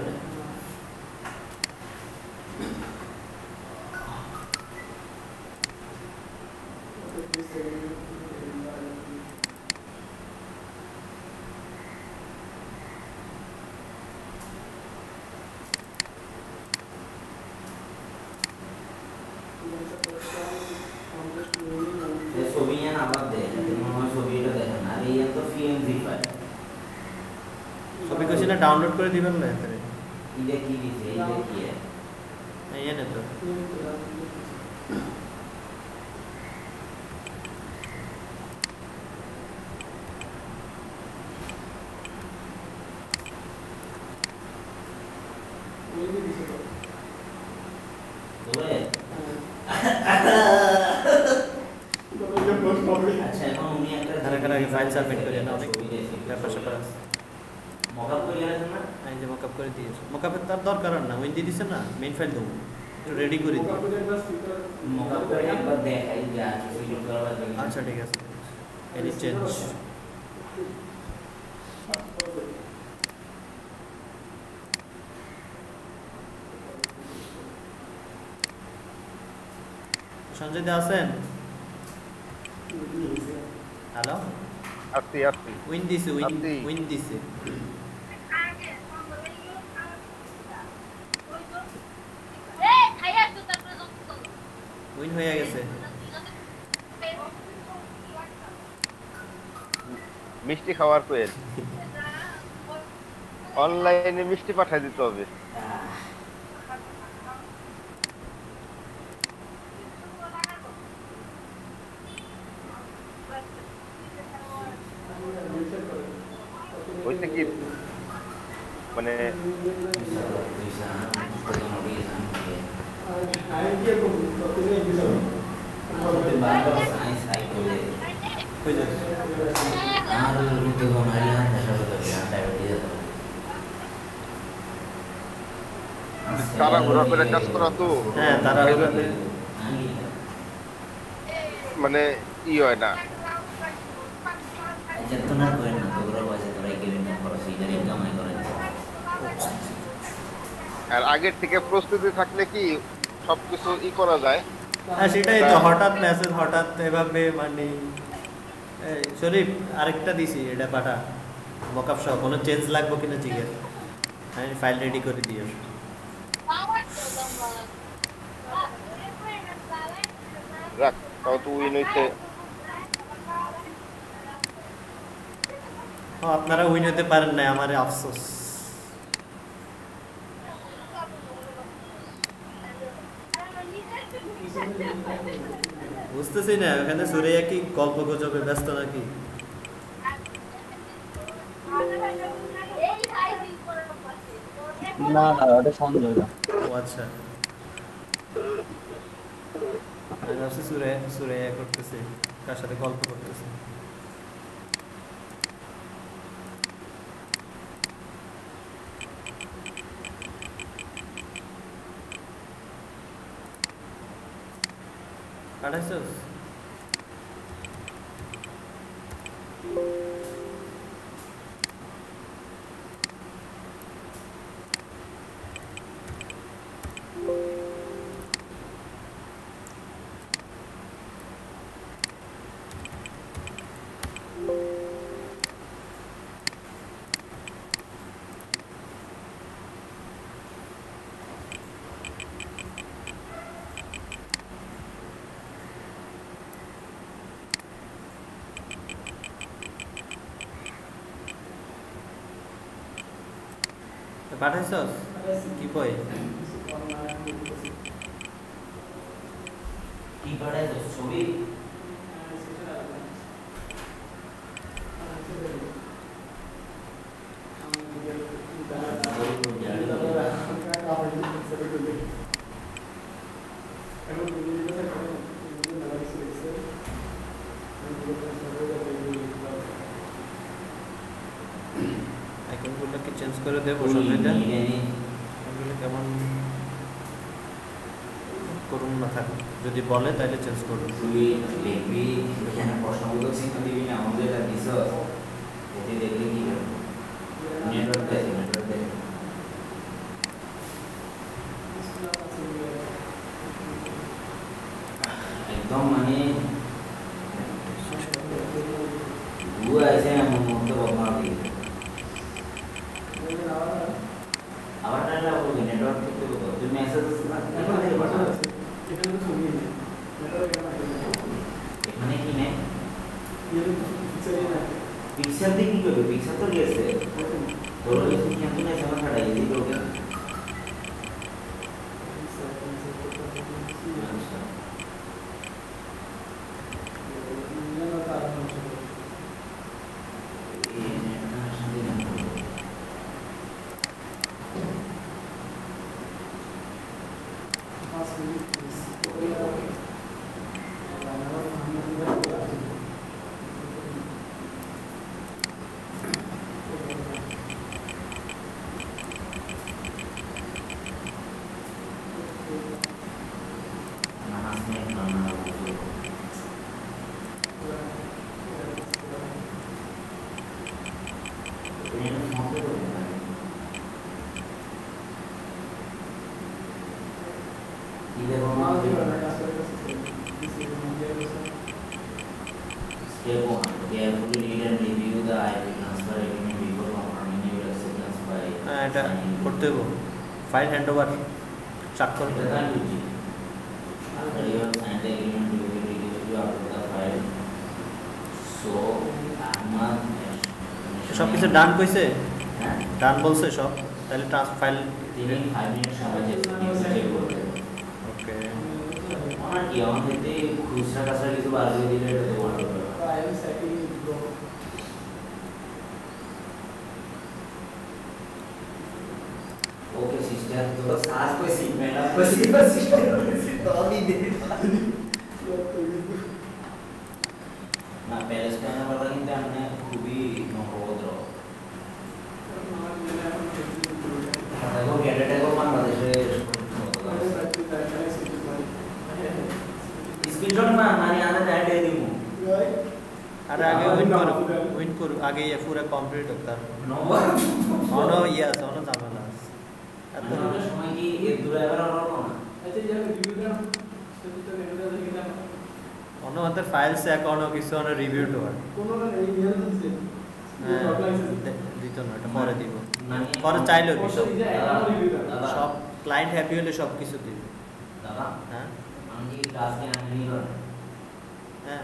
ছবি না আবার দেখ তোমার ছবিটা দেখেন আর এই তো পিএনজি ফাইল ছবি কইছি না ডাউনলোড করে দিবেন না এখানে এটা কি দিছে এটা কি এই এনে তো আচ্ছা এখন উনি একটা ফাইল সাবমিট করে নাও ব্যাপার স্যাপার মকআপ করে গেছেন না এই যে মকআপ করে দিয়েছে মকআপের তার দরকার না উইন দিয়ে দিছে না মেইন ফাইল দেবো একটু রেডি করে দিই মকআপ করে একবার দেখাই যা ভিডিও করার জন্য আচ্ছা ঠিক আছে এনি চেঞ্জ সঞ্জয় দা আছেন হ্যালো আসছি আসছি উইন দিছে আপনি? উইন দিছে উইন হয়ে গেছে মিষ্টি খাওয়ার কোয়েল অনলাইনে মিষ্টি পাঠাই দিতে হবে ওইটা কি মানে হয়ে যাবে আর তারা ঘোরাফেরা কাজ করা তো হ্যাঁ তারা ওইভাবে মানে হয় না। চেতনা করেন না তোরা বাজে তোরা গেলেন না খরচ ইদারিং কামাই করেন। আর আগের থেকে প্রস্তুতি থাকলে কি সবকিছু করা যায়। হ্যাঁ সেটাই তো, হঠাৎ মেসেজ হঠাৎ এভাবে মানে শরীফ আরেকটা দিছি, এটা পাঠা মকআপ সহ কোনো চেঞ্জ লাগবে কিনা জিজ্ঞেস, আমি ফাইল রেডি করে দিও। রাখ তাও তো উইন হইছে। আপনারা উইন হতে পারেন না, আমার আফসোস। বুঝতেছি না ওখানে সুরাইয়া কি গল্প গুজবে ব্যস্ত নাকি? না না ওটা সন্দেহ না। ও আচ্ছা, আমি ভাবছি সুরাইয়া করতেছে, কার সাথে গল্প করতেছে। পাঠাইছস? পাঠাইছস কি কই? কি পড়ায় তো ছবি আইকনগুলো কি চেঞ্জ করে দেবো সবটা? এগুলো কেমন করুন না থাকুক, যদি বলে তাহলে চেঞ্জ করুন। তুই দেখবি এখানে প্রশ্নগুলো চিহ্ন দিবি না, আমাদের এটা দিস এতে দেখলে কি হবে? নেটওয়ার্ক দেখে একদম মানে বুয়া আছে এমন মধ্যে বদনা দিই আবার টাইলে বলবি নেটওয়ার্ক থেকে বলবো তুই মেসেজ এখানে কি নেই পিকচার দিয়ে কি করবে? পিকচার তো গেছে তোর কিন্তু না সময় ছাড়াই এদিকে ওকে Step 1. Carefully read and review the IP transfer agreement before confirming your acceptance by এটা signing. করতে হবে। ফাইল হ্যান্ড ওভার স্বাক্ষর এটা কার বুঝি? After you have signed the agreement, you will reduce to upload the file. So, Ahmad সব কিছু ডান কইছে, হ্যাঁ ডান বলছে সব, তাহলে ফাইল তিনি 5 মিনিট সময় চেক করবে। ওকে। আমার কি আমাদের খুচরা কাছরা কিছু বার করে দিলে এটা তো ভালো হবে। ओके सिस्टर तो सास को सीट मैडम को सिस्टर तो अभी दे ना প্যালেস্টাইন আমরা কিন্তু আমরা খুবই নবদ্র দেখো ক্যাডেট এখন বাংলাদেশে আরে আগে উইন করু আগে ইয়ে পুরো কমপ্লিট হোক তার নম্বর অনো ইয়ে আছে অনো ঝামেলা আছে এত আমরা সময় কি এর দূরে এবার হলো না অন্য আমাদের ফাইলস এখনো কিছু অনেক রিভিউ তো হয় দিত না এটা পরে দিব পরে চাইলো সব ক্লায়েন্ট হ্যাপি হলে সব কিছু দিব দাদা হ্যাঁ আমি কি ক্লাসে আনি না হ্যাঁ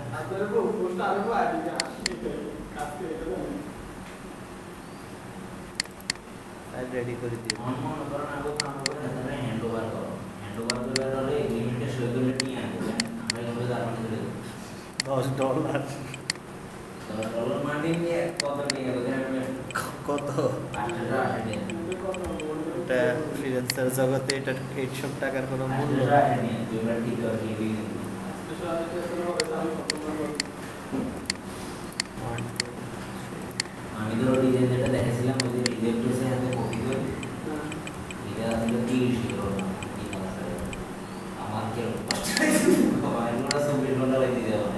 ফাইল রেডি করে দিব মনে করো না গো কাম করে তাহলে হ্যান্ডওভার করো হ্যান্ডওভার করে হলে লিমিটে সই করে নিয়ে আসবে আমরা কিন্তু জার্মানি চলে যাব $10 $10 মাটি নিয়ে কত নিয়ে কত 8,000 এটা ফ্রিল্যান্সার জগতে এটা 800 টাকার কোনো মূল্য আমি তো ডিজাইন যেটা দেখেছিলাম ওই যে রিজেক্ট হয়েছে হাতে কপি করে এটা আসলে 30 কিলো আমার কি আমার পুরো $24 লাগিয়ে দেওয়া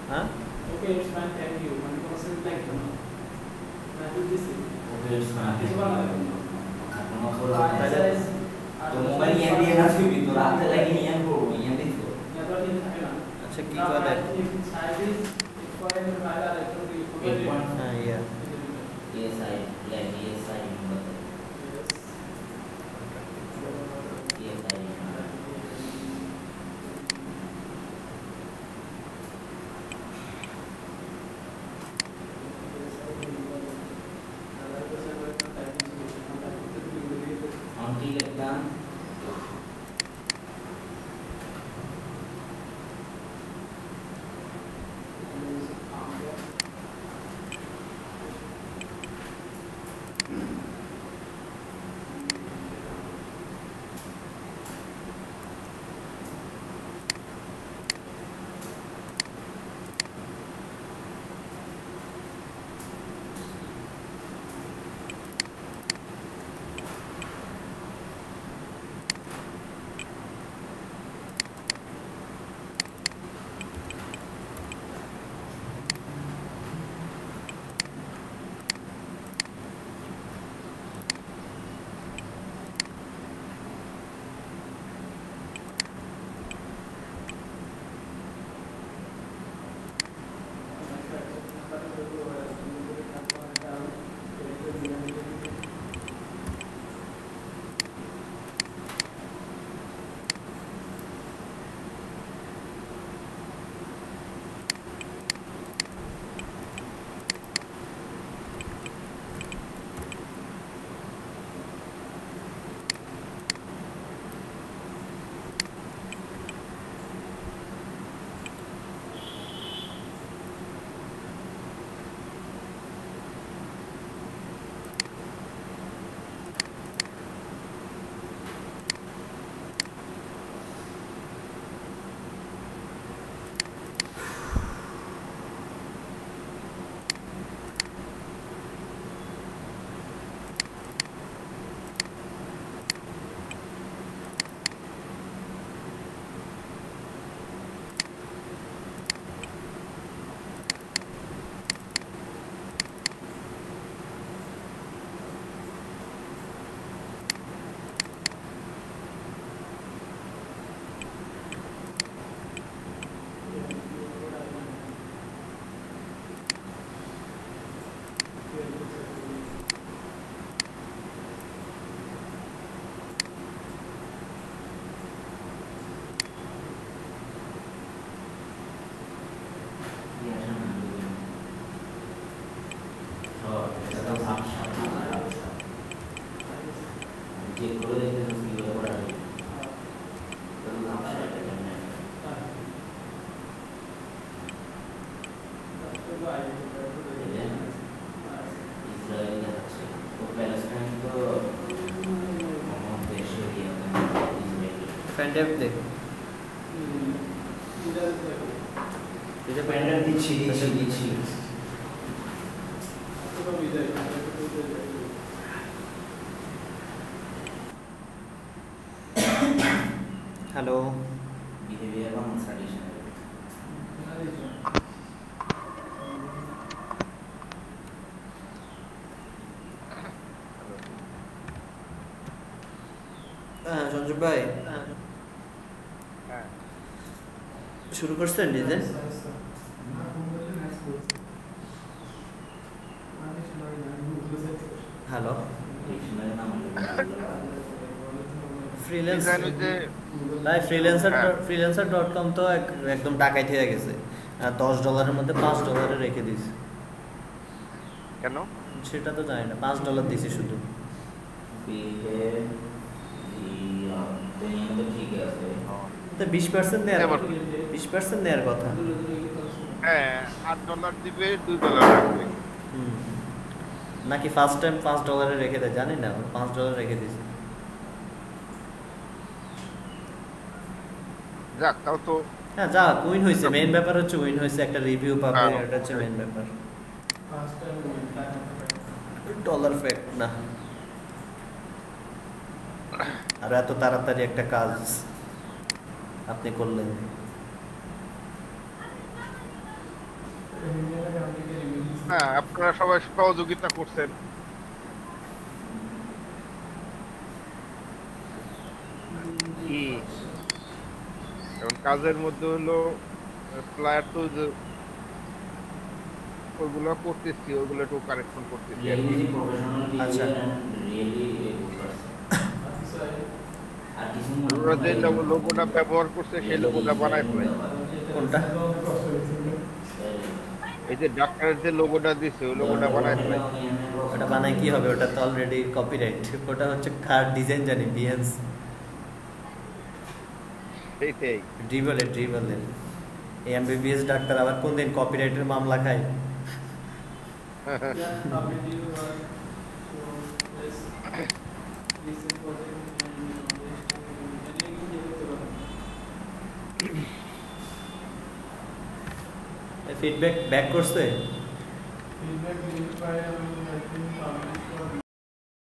হ্যাঁ Okay, it's fine, thank you. One person like you. Now do this. Okay smart This one. তো মোবাইল নিয়ে দিয়ে না তুই তো রাতে লাগি নিয়ে করব নিয়ে দিছো আচ্ছা কি করে হ্যাঁ ইয়া ESI like ESI number ESI Auntie लगता ইসরায়েল যাচ্ছে তো প্যালেস্টাইন তো আমার দেশে ফ্যান্ডেপ দেখ এটা প্যান্ডেল দিচ্ছি হ্যালো বিহেভিয়ার এবং ট্র্যাডিশনাল হ্যাঁ সঞ্জীব ভাই হ্যাঁ শুরু করছেন ডিজাইন হ্যালো ডিকশনারি নাম ফ্রিল্যান্স ডিজাইন হচ্ছে ভাই হ্যাঁ। freelancer.com তো একদম ডাকাইতে হয়ে গেছে আর $10 মধ্যে $5 রেখে দিয়েছে কেন সেটা তো জানি না $5 দিয়েছে শুধু ঠিক আছে তো 20% নেয়ার এবার 20% নেয়ার কথা হ্যাঁ $8 দিবে $2 রাখবে হুম। নাকি ফার্স্ট টাইম $5 রেখে দেয় জানি না $5 রেখে দিয়েছে যাক তাও তো হ্যাঁ যা উইন হয়েছে মেইন ব্যাপার হচ্ছে উইন হয়েছে একটা রিভিউ পাবে হ্যাঁ। এটা হচ্ছে মেইন ব্যাপার ডলার ফ্যাক্ট না আর এত তাড়াতাড়ি একটা কাজ আপনি করলেন হ্যাঁ আপনারা সবাই সহযোগিতা করছেন কি এখন কাজের মধ্যে হলো ফ্লায়ার তো যে ওইগুলো করতেছি ওইগুলো একটু কারেকশন করতেছি আর কি। রিয়েলি প্রফেশনাল আচ্ছা। রিয়েলি আর কিছু আমরা যে লোগোটা ব্যবহার করছে সেই লোগোটা বানাই ফেলাই কোনটা এই যে ডাক্তারের যে লোগোটা দিছে ওই লোগোটা বানাই ফেলাই ওটা বানায় কি হবে ওটা তো অলরেডি কপিরাইট ওটা হচ্ছে কার ডিজাইন জানি বিএনস সেইটাই ড্রিবলের এই এমবিবিএস ডাক্তার আবার কোন দিন কপিরাইটের মামলা খায় ফিডব্যাক ব্যাক করছে